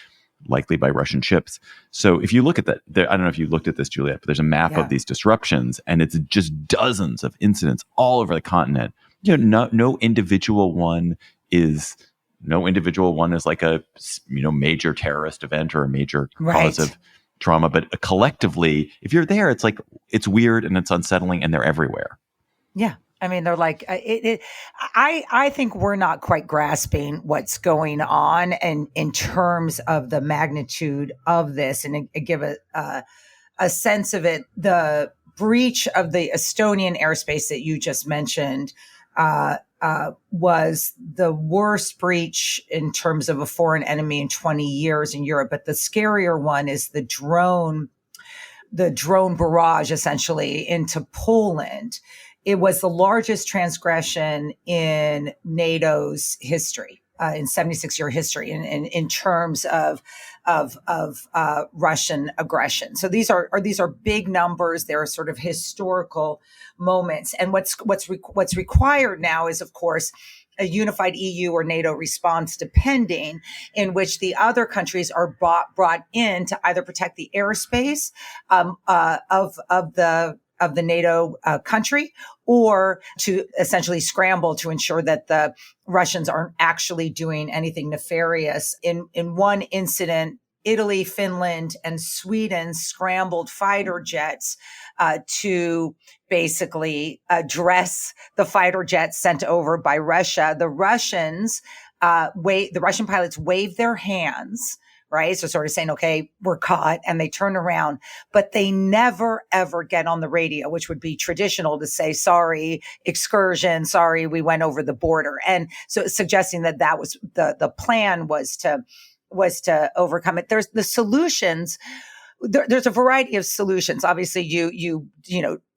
likely by Russian ships. So if you look at that, I don't know if you looked at this, Juliet, but there's a map of these disruptions, and it's just dozens of incidents all over the continent. No individual one is like a major terrorist event or a major cause of trauma, but collectively, if you're there, it's like it's weird and it's unsettling, and they're everywhere. Yeah. I mean, they're like, I think we're not quite grasping what's going on and in terms of the magnitude of this, and give a sense of it. The breach of the Estonian airspace that you just mentioned was the worst breach in terms of a foreign enemy in 20 years in Europe. But the scarier one is the drone the drone barrage essentially into Poland. It was the largest transgression in NATO's history, in 76-year history, in terms of Russian aggression. So these are big numbers. They're sort of historical moments. And what's required now is, of course, a unified EU or NATO response, depending, in which the other countries are brought in to either protect the airspace of the NATO country, or to essentially scramble to ensure that the Russians aren't actually doing anything nefarious. In one incident, Italy, Finland, and Sweden scrambled fighter jets to basically address the fighter jets sent over by Russia. The Russian pilots waved their hands, right? So sort of saying, okay, we're caught, and they turn around, but they never, ever get on the radio, which would be traditional to say, sorry, excursion, sorry, we went over the border. And so suggesting that was the plan was to overcome it. There's the solutions. There's a variety of solutions. Obviously, you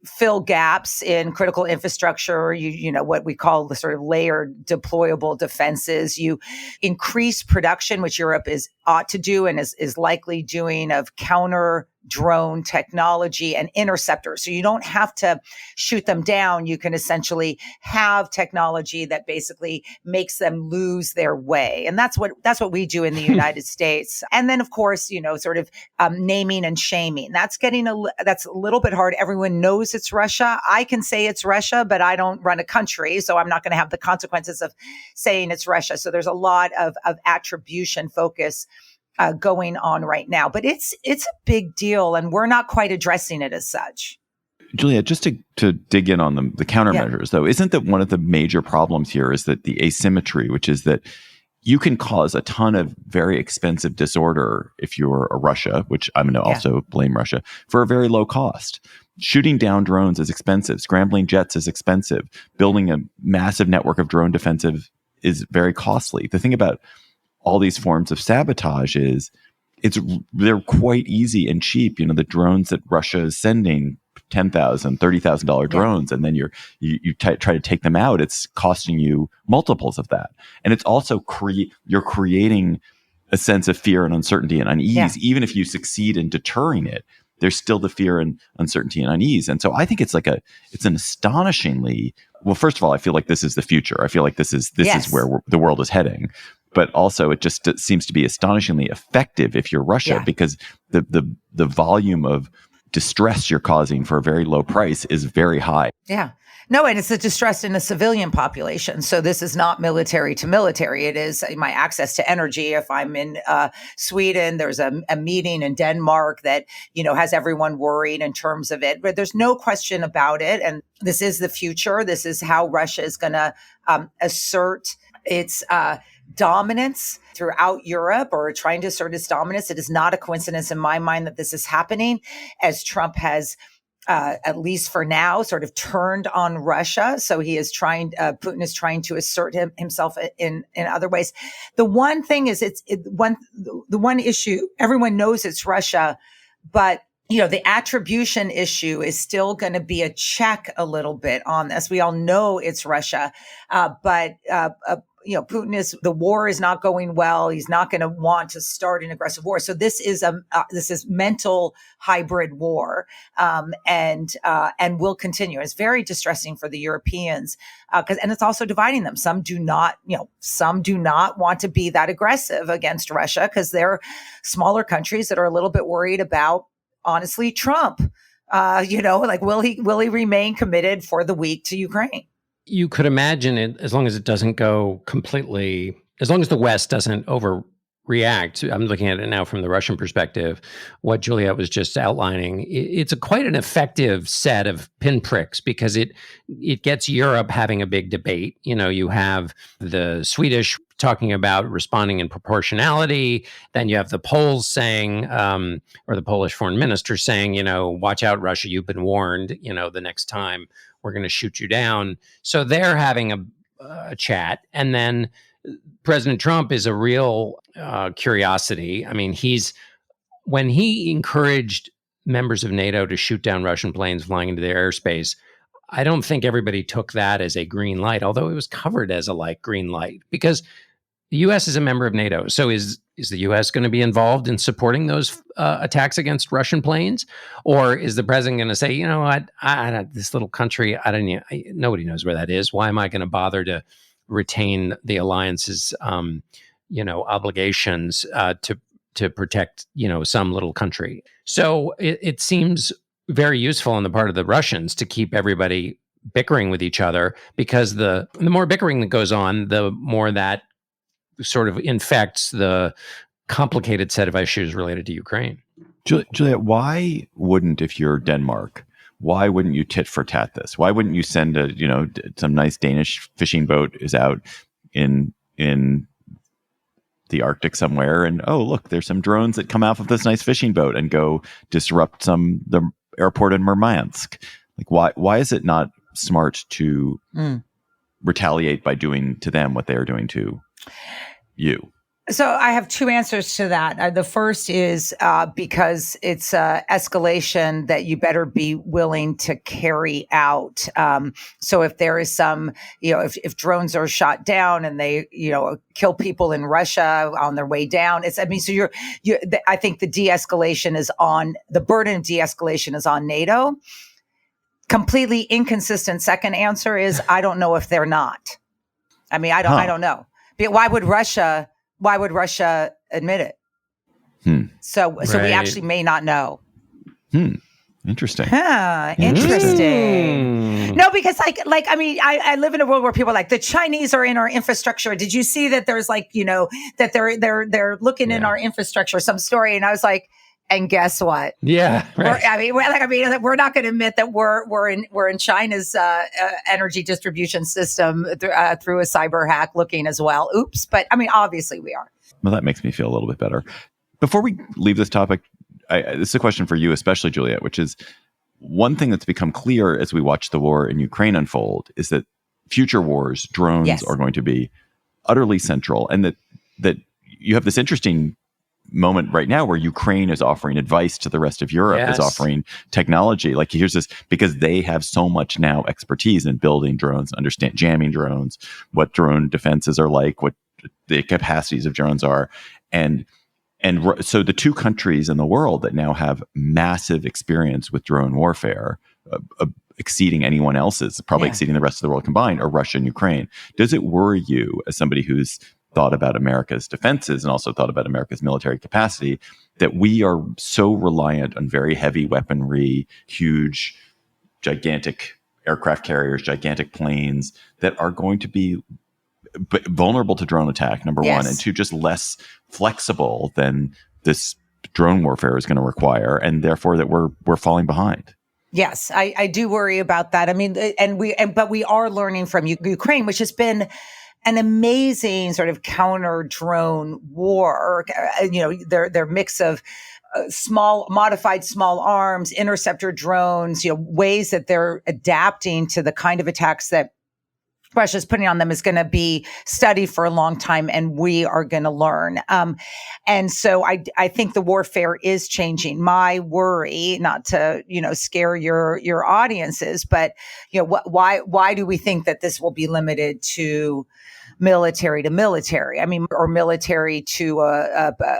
fill gaps in critical infrastructure. You know what we call the sort of layered deployable defenses. You increase production, which Europe ought to do and is likely doing, of counter drone technology and interceptors. So you don't have to shoot them down. You can essentially have technology that basically makes them lose their way. And that's what we do in the United States. And then, of course, sort of naming and shaming. That's a little bit hard. Everyone knows it's Russia. I can say it's Russia, but I don't run a country, so I'm not going to have the consequences of saying it's Russia. So there's a lot of attribution focus going on right now, but it's a big deal, and we're not quite addressing it as such. Julia, just to dig in on the countermeasures, though, isn't that one of the major problems here is that the asymmetry, which is that you can cause a ton of very expensive disorder if you're a Russia, which I'm going to also blame Russia, for a very low cost. Shooting down drones is expensive. Scrambling jets is expensive. Building a massive network of drone defensive is very costly. The thing about all these forms of sabotage is they're quite easy and cheap. The drones that Russia is sending, $10,000, $30,000 drones, and then you try to take them out. It's costing you multiples of that, and it's also you're creating a sense of fear and uncertainty and unease. Yeah. Even if you succeed in deterring it, there's still the fear and uncertainty and unease. And so I think it's an astonishingly, well, first of all, I feel like this is the future. I feel like this is where the world is heading. But also, it just seems to be astonishingly effective if you're Russia, because the volume of distress you're causing for a very low price is very high. Yeah. No, and it's the distress in the civilian population. So this is not military to military. It is my access to energy. If I'm in Sweden, there's a meeting in Denmark that, has everyone worried in terms of it. But there's no question about it. And this is the future. This is how Russia is going to assert its dominance throughout Europe, or trying to assert its dominance. It is not a coincidence in my mind that this is happening, as Trump has, at least for now, sort of turned on Russia. So he is Putin is trying to assert himself in other ways. The one thing is, the one issue, everyone knows it's Russia, but the attribution issue is still going to be a check a little bit on this. We all know it's Russia, but Putin the war is not going well. He's not going to want to start an aggressive war. So this is mental hybrid war, and will continue. It's very distressing for the Europeans, and it's also dividing them. Some do not want to be that aggressive against Russia, because they're smaller countries that are a little bit worried about, honestly, Trump. Will he remain committed for the week to Ukraine? You could imagine it, as long as it doesn't go completely, as long as the West doesn't overreact. I'm looking at it now from the Russian perspective, what Juliet was just outlining. It's quite an effective set of pinpricks, because it gets Europe having a big debate. You have the Swedish talking about responding in proportionality. Then you have the Poles saying, or the Polish foreign minister saying, watch out, Russia, you've been warned, the next time we're going to shoot you down. So they're having a chat. And then President Trump is a real curiosity. I mean, when he encouraged members of NATO to shoot down Russian planes flying into their airspace, I don't think everybody took that as a green light, although it was covered as a green light, because the U.S. is a member of NATO. So is the U.S. going to be involved in supporting those attacks against Russian planes? Or is the president going to say, you know what, this little country, nobody knows where that is. Why am I going to bother to retain the alliance's, obligations to protect, some little country? So it seems very useful on the part of the Russians to keep everybody bickering with each other, because the more bickering that goes on, the more that sort of infects the complicated set of issues related to Ukraine. Juliet, why wouldn't, if you're Denmark, why wouldn't you tit for tat this? Why wouldn't you send some nice Danish fishing boat is out in the Arctic somewhere, and oh look, there's some drones that come off of this nice fishing boat and go disrupt the airport in Murmansk? Why is it not smart to retaliate by doing to them what they are doing to you? So I have two answers to that. The first is because it's escalation that you better be willing to carry out. So if there is some, if drones are shot down and they, kill people in Russia on their way down, so I think the de-escalation is on, the burden of de-escalation is on NATO. Completely inconsistent second answer is, I don't know if they're not. I don't know. But why would Russia admit it? So we actually may not know. Interesting. Interesting. No, because I live in a world where people are like, the Chinese are in our infrastructure. Did you see that there's that they're looking in our infrastructure, some story? And I was like, and guess what? Yeah, right. We're not going to admit that we're in China's energy distribution system through a cyber hack looking as well. Oops, but obviously we are. Well, that makes me feel a little bit better. Before we leave this topic, this is a question for you, especially Juliet, which is one thing that's become clear as we watch the war in Ukraine unfold is that future wars, drones are going to be utterly central, and that you have this interesting moment right now where Ukraine is offering advice to the rest of Europe, is offering technology. Here's this, because they have so much now expertise in building drones, understand jamming drones, what drone defenses are like, what the capacities of drones are. And so the two countries in the world that now have massive experience with drone warfare, exceeding anyone else's, probably exceeding the rest of the world combined, are Russia and Ukraine. Does it worry you, as somebody who's thought about America's defenses and also thought about America's military capacity, that we are so reliant on very heavy weaponry, huge, gigantic aircraft carriers, gigantic planes that are going to be vulnerable to drone attack, number one, and two, just less flexible than this drone warfare is going to require, and therefore that we're falling behind? Yes, I do worry about that. But we are learning from Ukraine, which has been an amazing sort of counter drone war. Their mix of modified small arms, interceptor drones, ways that they're adapting to the kind of attacks that Russia's putting on them is going to be studied for a long time, and we are going to learn. And so I think the warfare is changing. My worry, not to, scare your audiences, but, why do we think that this will be limited to military, or military to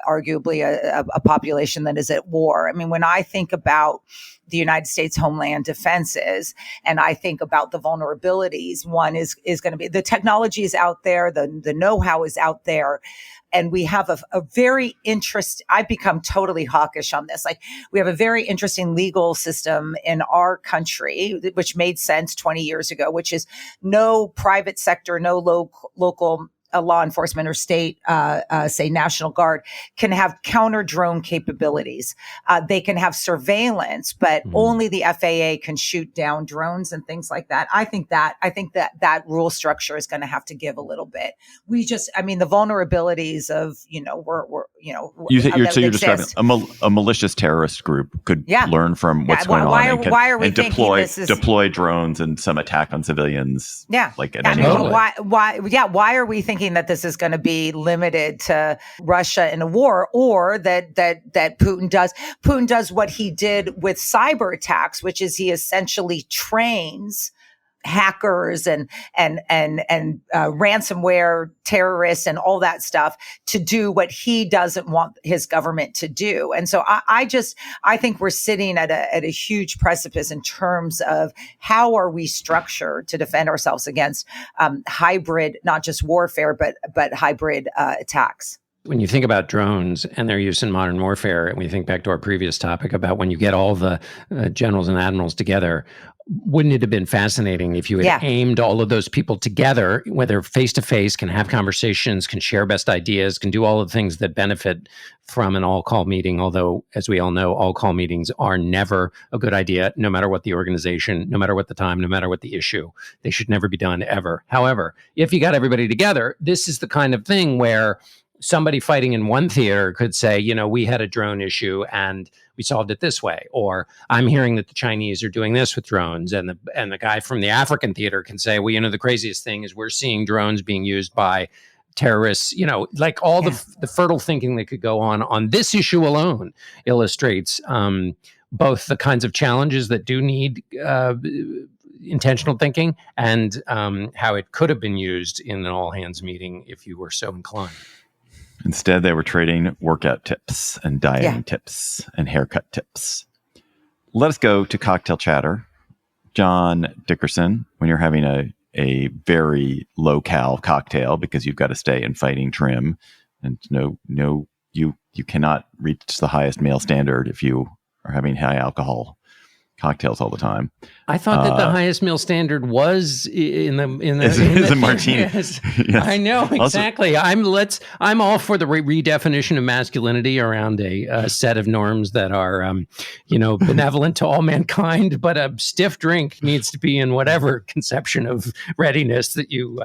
arguably a population that is at war? When I think about the United States Homeland Defenses, and I think about the vulnerabilities, one is going to be the technology is out there, the know-how is out there. And we have a very I've become totally hawkish on this. We have a very interesting legal system in our country, which made sense 20 years ago, which is no private sector, no local law enforcement or state, say National Guard, can have counter drone capabilities. They can have surveillance, but only the FAA can shoot down drones and things like that. I think that rule structure is going to have to give a little bit. The vulnerabilities of, you're describing a malicious terrorist group could learn from what's going on and deploy drones and some attack on civilians. Yeah. Why are we thinking thinking that this is going to be limited to Russia in a war, or that Putin does what he did with cyber attacks, which is he essentially trains hackers and ransomware terrorists and all that stuff to do what he doesn't want his government to do. And so I think we're sitting at a huge precipice in terms of how are we structured to defend ourselves against hybrid, not just warfare, but hybrid attacks. When you think about drones and their use in modern warfare, and we think back to our previous topic about when you get all the generals and admirals together, wouldn't it have been fascinating if you had aimed all of those people together, whether face-to-face, can have conversations, can share best ideas, can do all of the things that benefit from an all-call meeting, although, as we all know, all-call meetings are never a good idea, no matter what the organization, no matter what the time, no matter what the issue. They should never be done, ever. However, if you got everybody together, this is the kind of thing where somebody fighting in one theater could say, we had a drone issue and we solved it this way. Or I'm hearing that the Chinese are doing this with drones. And the guy from the African theater can say, well, the craziest thing is we're seeing drones being used by terrorists. Like all the fertile thinking that could go on this issue alone illustrates both the kinds of challenges that do need intentional thinking and how it could have been used in an all-hands meeting if you were so inclined. Instead, they were trading workout tips and dieting tips and haircut tips. Let us go to cocktail chatter. John Dickerson, when you're having a very low-cal cocktail because you've got to stay in fighting trim, and you cannot reach the highest male standard if you are having high alcohol cocktails all the time. I thought that the highest male standard was in the martini. Yes. I know exactly. Also, I'm all for the redefinition of masculinity around a set of norms that are benevolent to all mankind. But a stiff drink needs to be in whatever conception of readiness that you.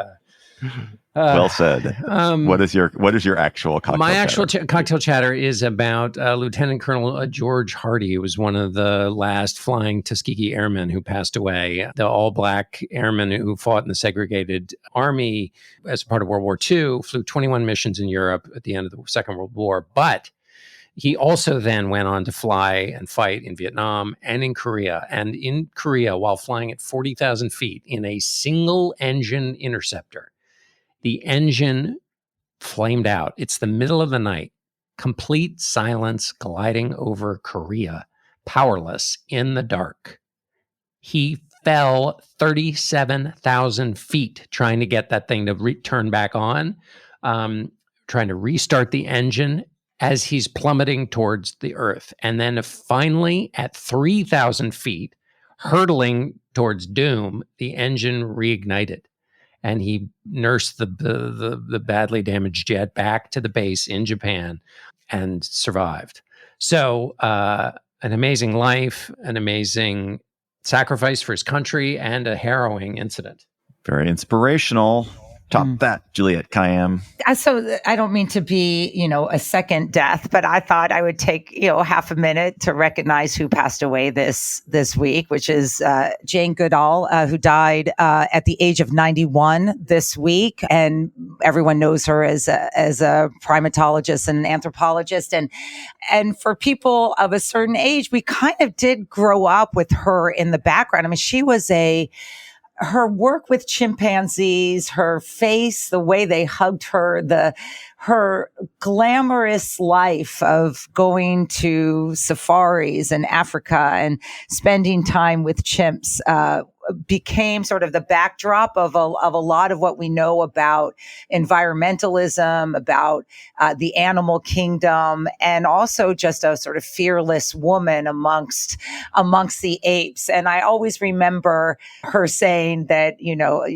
Well said. What is your actual cocktail? My actual cocktail chatter is about Lieutenant Colonel George Hardy, who was one of the last flying Tuskegee Airmen who passed away. The all-black airman who fought in the segregated army as part of World War II, flew 21 missions in Europe at the end of the Second World War. But he also then went on to fly and fight in Vietnam and in Korea. And in Korea, while flying at 40,000 feet in a single-engine interceptor, the engine flamed out. It's the middle of the night, complete silence gliding over Korea, powerless in the dark. He fell 37,000 feet trying to get that thing to turn back on, trying to restart the engine as he's plummeting towards the earth. And then finally, at 3,000 feet, hurtling towards doom, the engine reignited. And he nursed the badly damaged jet back to the base in Japan and survived. So an amazing life, an amazing sacrifice for his country, and a harrowing incident. Very inspirational. Top that, Juliette Kayyem. So I don't mean to be, a second death, but I thought I would take, half a minute to recognize who passed away this week, which is Jane Goodall, who died at the age of 91 this week. And everyone knows her as a primatologist and an anthropologist. And for people of a certain age, we kind of did grow up with her in the background. I mean, she was her work with chimpanzees, her face, the way they hugged her, her glamorous life of going to safaris in Africa and spending time with chimps, became sort of the backdrop of a lot of what we know about environmentalism, about the animal kingdom, and also just a sort of fearless woman amongst the apes. And I always remember her saying that,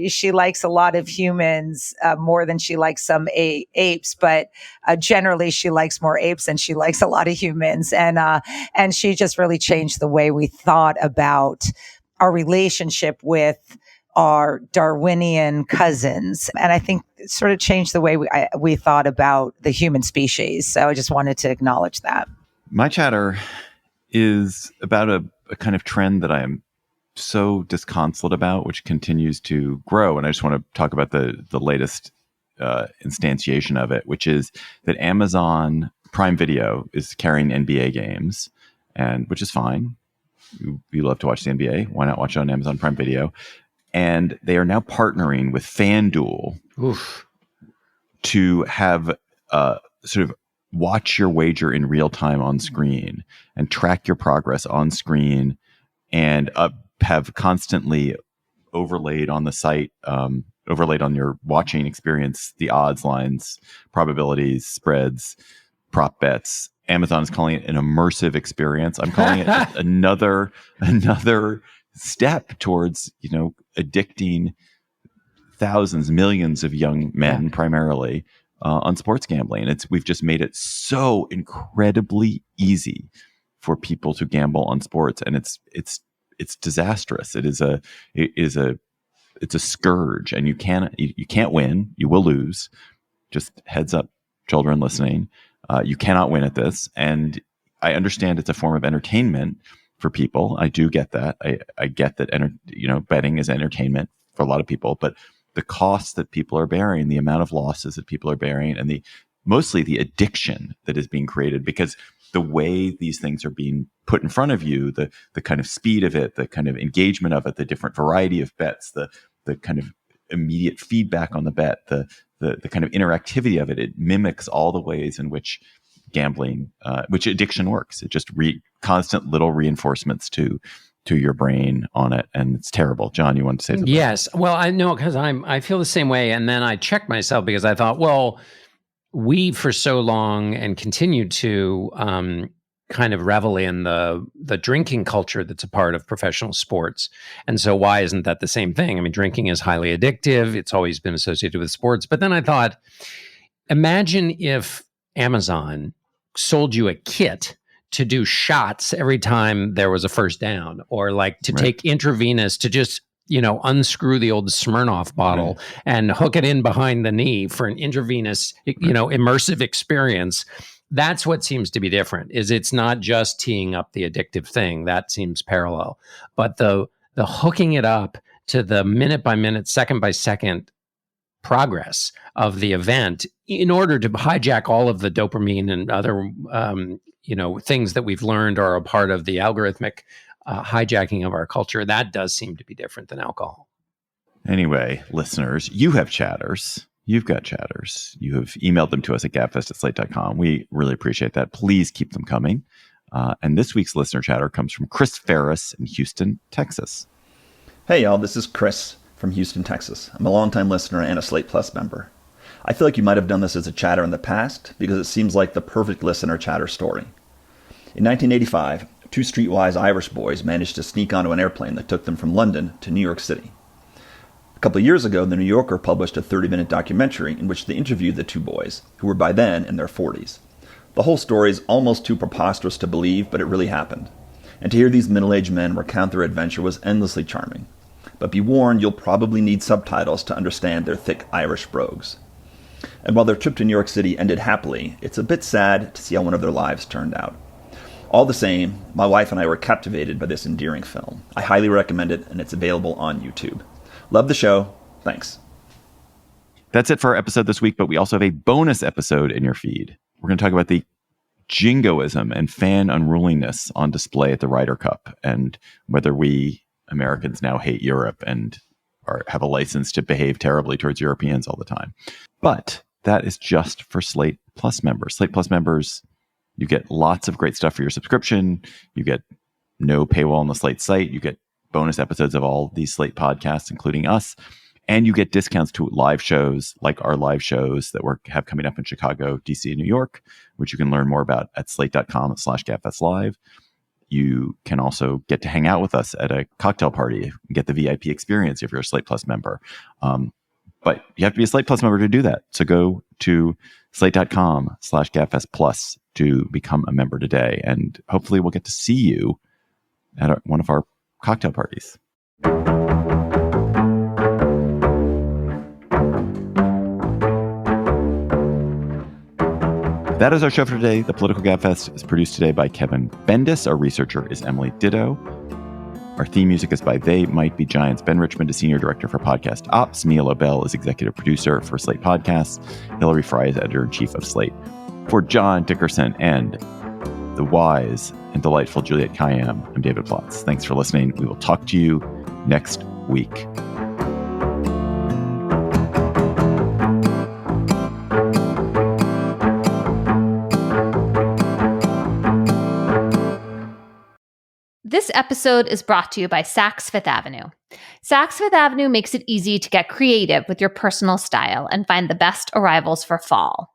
she likes a lot of humans more than she likes some apes, but generally she likes more apes than she likes a lot of humans. And she just really changed the way we thought about our relationship with our Darwinian cousins. And I think it sort of changed the way we thought about the human species. So I just wanted to acknowledge that. My chatter is about a kind of trend that I am so disconsolate about, which continues to grow. And I just want to talk about the latest instantiation of it, which is that Amazon Prime Video is carrying NBA games, and which is fine. You love to watch the NBA. Why not watch it on Amazon Prime Video? And they are now partnering with FanDuel to have sort of watch your wager in real time on screen and track your progress on screen, and have constantly overlaid on the site, overlaid on your watching experience, the odds, lines, probabilities, spreads, prop bets. Amazon is calling it an immersive experience. I'm calling it another step towards, addicting thousands, millions of young men primarily on sports gambling. We've just made it so incredibly easy for people to gamble on sports, and it's disastrous. It's a scourge, and you can't win. You will lose. Just heads up, children listening. You cannot win at this, and I understand it's a form of entertainment for people. I do get that. I get that. Betting is entertainment for a lot of people, but the costs that people are bearing, the amount of losses that people are bearing, and mostly the addiction that is being created because the way these things are being put in front of you, the kind of speed of it, the kind of engagement of it, the different variety of bets, the kind of immediate feedback on the bet, the kind of interactivity of it, it mimics all the ways in which gambling, which addiction works. It just constant little reinforcements to your brain on it, and it's terrible. John, you want to say something? Yes. Well, I know, because I feel the same way, and then I checked myself because I thought, well, we for so long and continue to kind of revel in the drinking culture that's a part of professional sports. And so why isn't that the same thing? I mean, drinking is highly addictive. It's always been associated with sports. But then I thought, imagine if Amazon sold you a kit to do shots every time there was a first down, or like to take intravenous, to just unscrew the old Smirnoff bottle and hook it in behind the knee for an intravenous, immersive experience. That's what seems to be different, is it's not just teeing up the addictive thing. That seems parallel. But the hooking it up to the minute by minute, second by second progress of the event in order to hijack all of the dopamine and other, things that we've learned are a part of the algorithmic hijacking of our culture, that does seem to be different than alcohol. Anyway, listeners, you have chatters. You've got chatters. You have emailed them to us at gabfest@slate.com. We really appreciate that. Please keep them coming. And this week's listener chatter comes from Chris Ferris in Houston, Texas. Hey, y'all. This is Chris from Houston, Texas. I'm a longtime listener and a Slate Plus member. I feel like you might have done this as a chatter in the past because it seems like the perfect listener chatter story. In 1985, two streetwise Irish boys managed to sneak onto an airplane that took them from London to New York City. A couple of years ago, The New Yorker published a 30-minute documentary in which they interviewed the two boys, who were by then in their 40s. The whole story is almost too preposterous to believe, but it really happened. And to hear these middle-aged men recount their adventure was endlessly charming. But be warned, you'll probably need subtitles to understand their thick Irish brogues. And while their trip to New York City ended happily, it's a bit sad to see how one of their lives turned out. All the same, my wife and I were captivated by this endearing film. I highly recommend it, and it's available on YouTube. Love the show. Thanks. That's it for our episode this week, but we also have a bonus episode in your feed. We're going to talk about the jingoism and fan unruliness on display at the Ryder Cup, and whether we Americans now hate Europe and have a license to behave terribly towards Europeans all the time. But that is just for Slate Plus members. Slate Plus members, you get lots of great stuff for your subscription. You get no paywall on the Slate site. You get bonus episodes of all these Slate podcasts, including us. And you get discounts to live shows, like our live shows that we have coming up in Chicago, DC, and New York, which you can learn more about at slate.com/GabfestLive. You can also get to hang out with us at a cocktail party and get the VIP experience if you're a Slate Plus member. But you have to be a Slate Plus member to do that. So go to slate.com/GabfestPlus to become a member today. And hopefully we'll get to see you at one of our cocktail parties. That is our show for today. The Political Gabfest is produced today by Kevin Bendis. Our researcher is Emily Ditto. Our theme music is by They Might Be Giants. Ben Richmond is Senior Director for Podcast Ops. Mia Lobel is Executive Producer for Slate Podcasts. Hillary Fry is Editor-in-Chief of Slate. For John Dickerson and the wise and delightful Juliet Kayyem, I'm David Plotz. Thanks for listening. We will talk to you next week. This episode is brought to you by Saks Fifth Avenue. Saks Fifth Avenue makes it easy to get creative with your personal style and find the best arrivals for fall.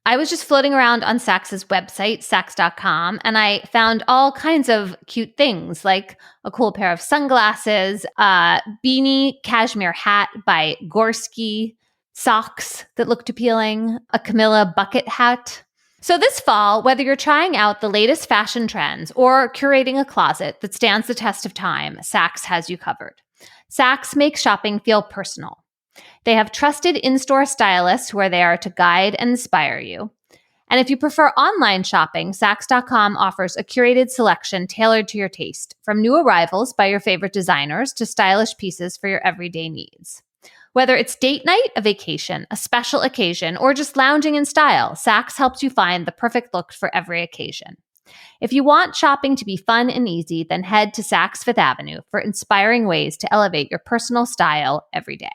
I was just floating around on Saks's website, Saks.com, and I found all kinds of cute things, like a cool pair of sunglasses, a beanie cashmere hat by Gorski, socks that looked appealing, a Camilla bucket hat. So this fall, whether you're trying out the latest fashion trends or curating a closet that stands the test of time, Saks has you covered. Saks makes shopping feel personal. They have trusted in-store stylists who are there to guide and inspire you. And if you prefer online shopping, Saks.com offers a curated selection tailored to your taste, from new arrivals by your favorite designers to stylish pieces for your everyday needs. Whether it's date night, a vacation, a special occasion, or just lounging in style, Saks helps you find the perfect look for every occasion. If you want shopping to be fun and easy, then head to Saks Fifth Avenue for inspiring ways to elevate your personal style every day.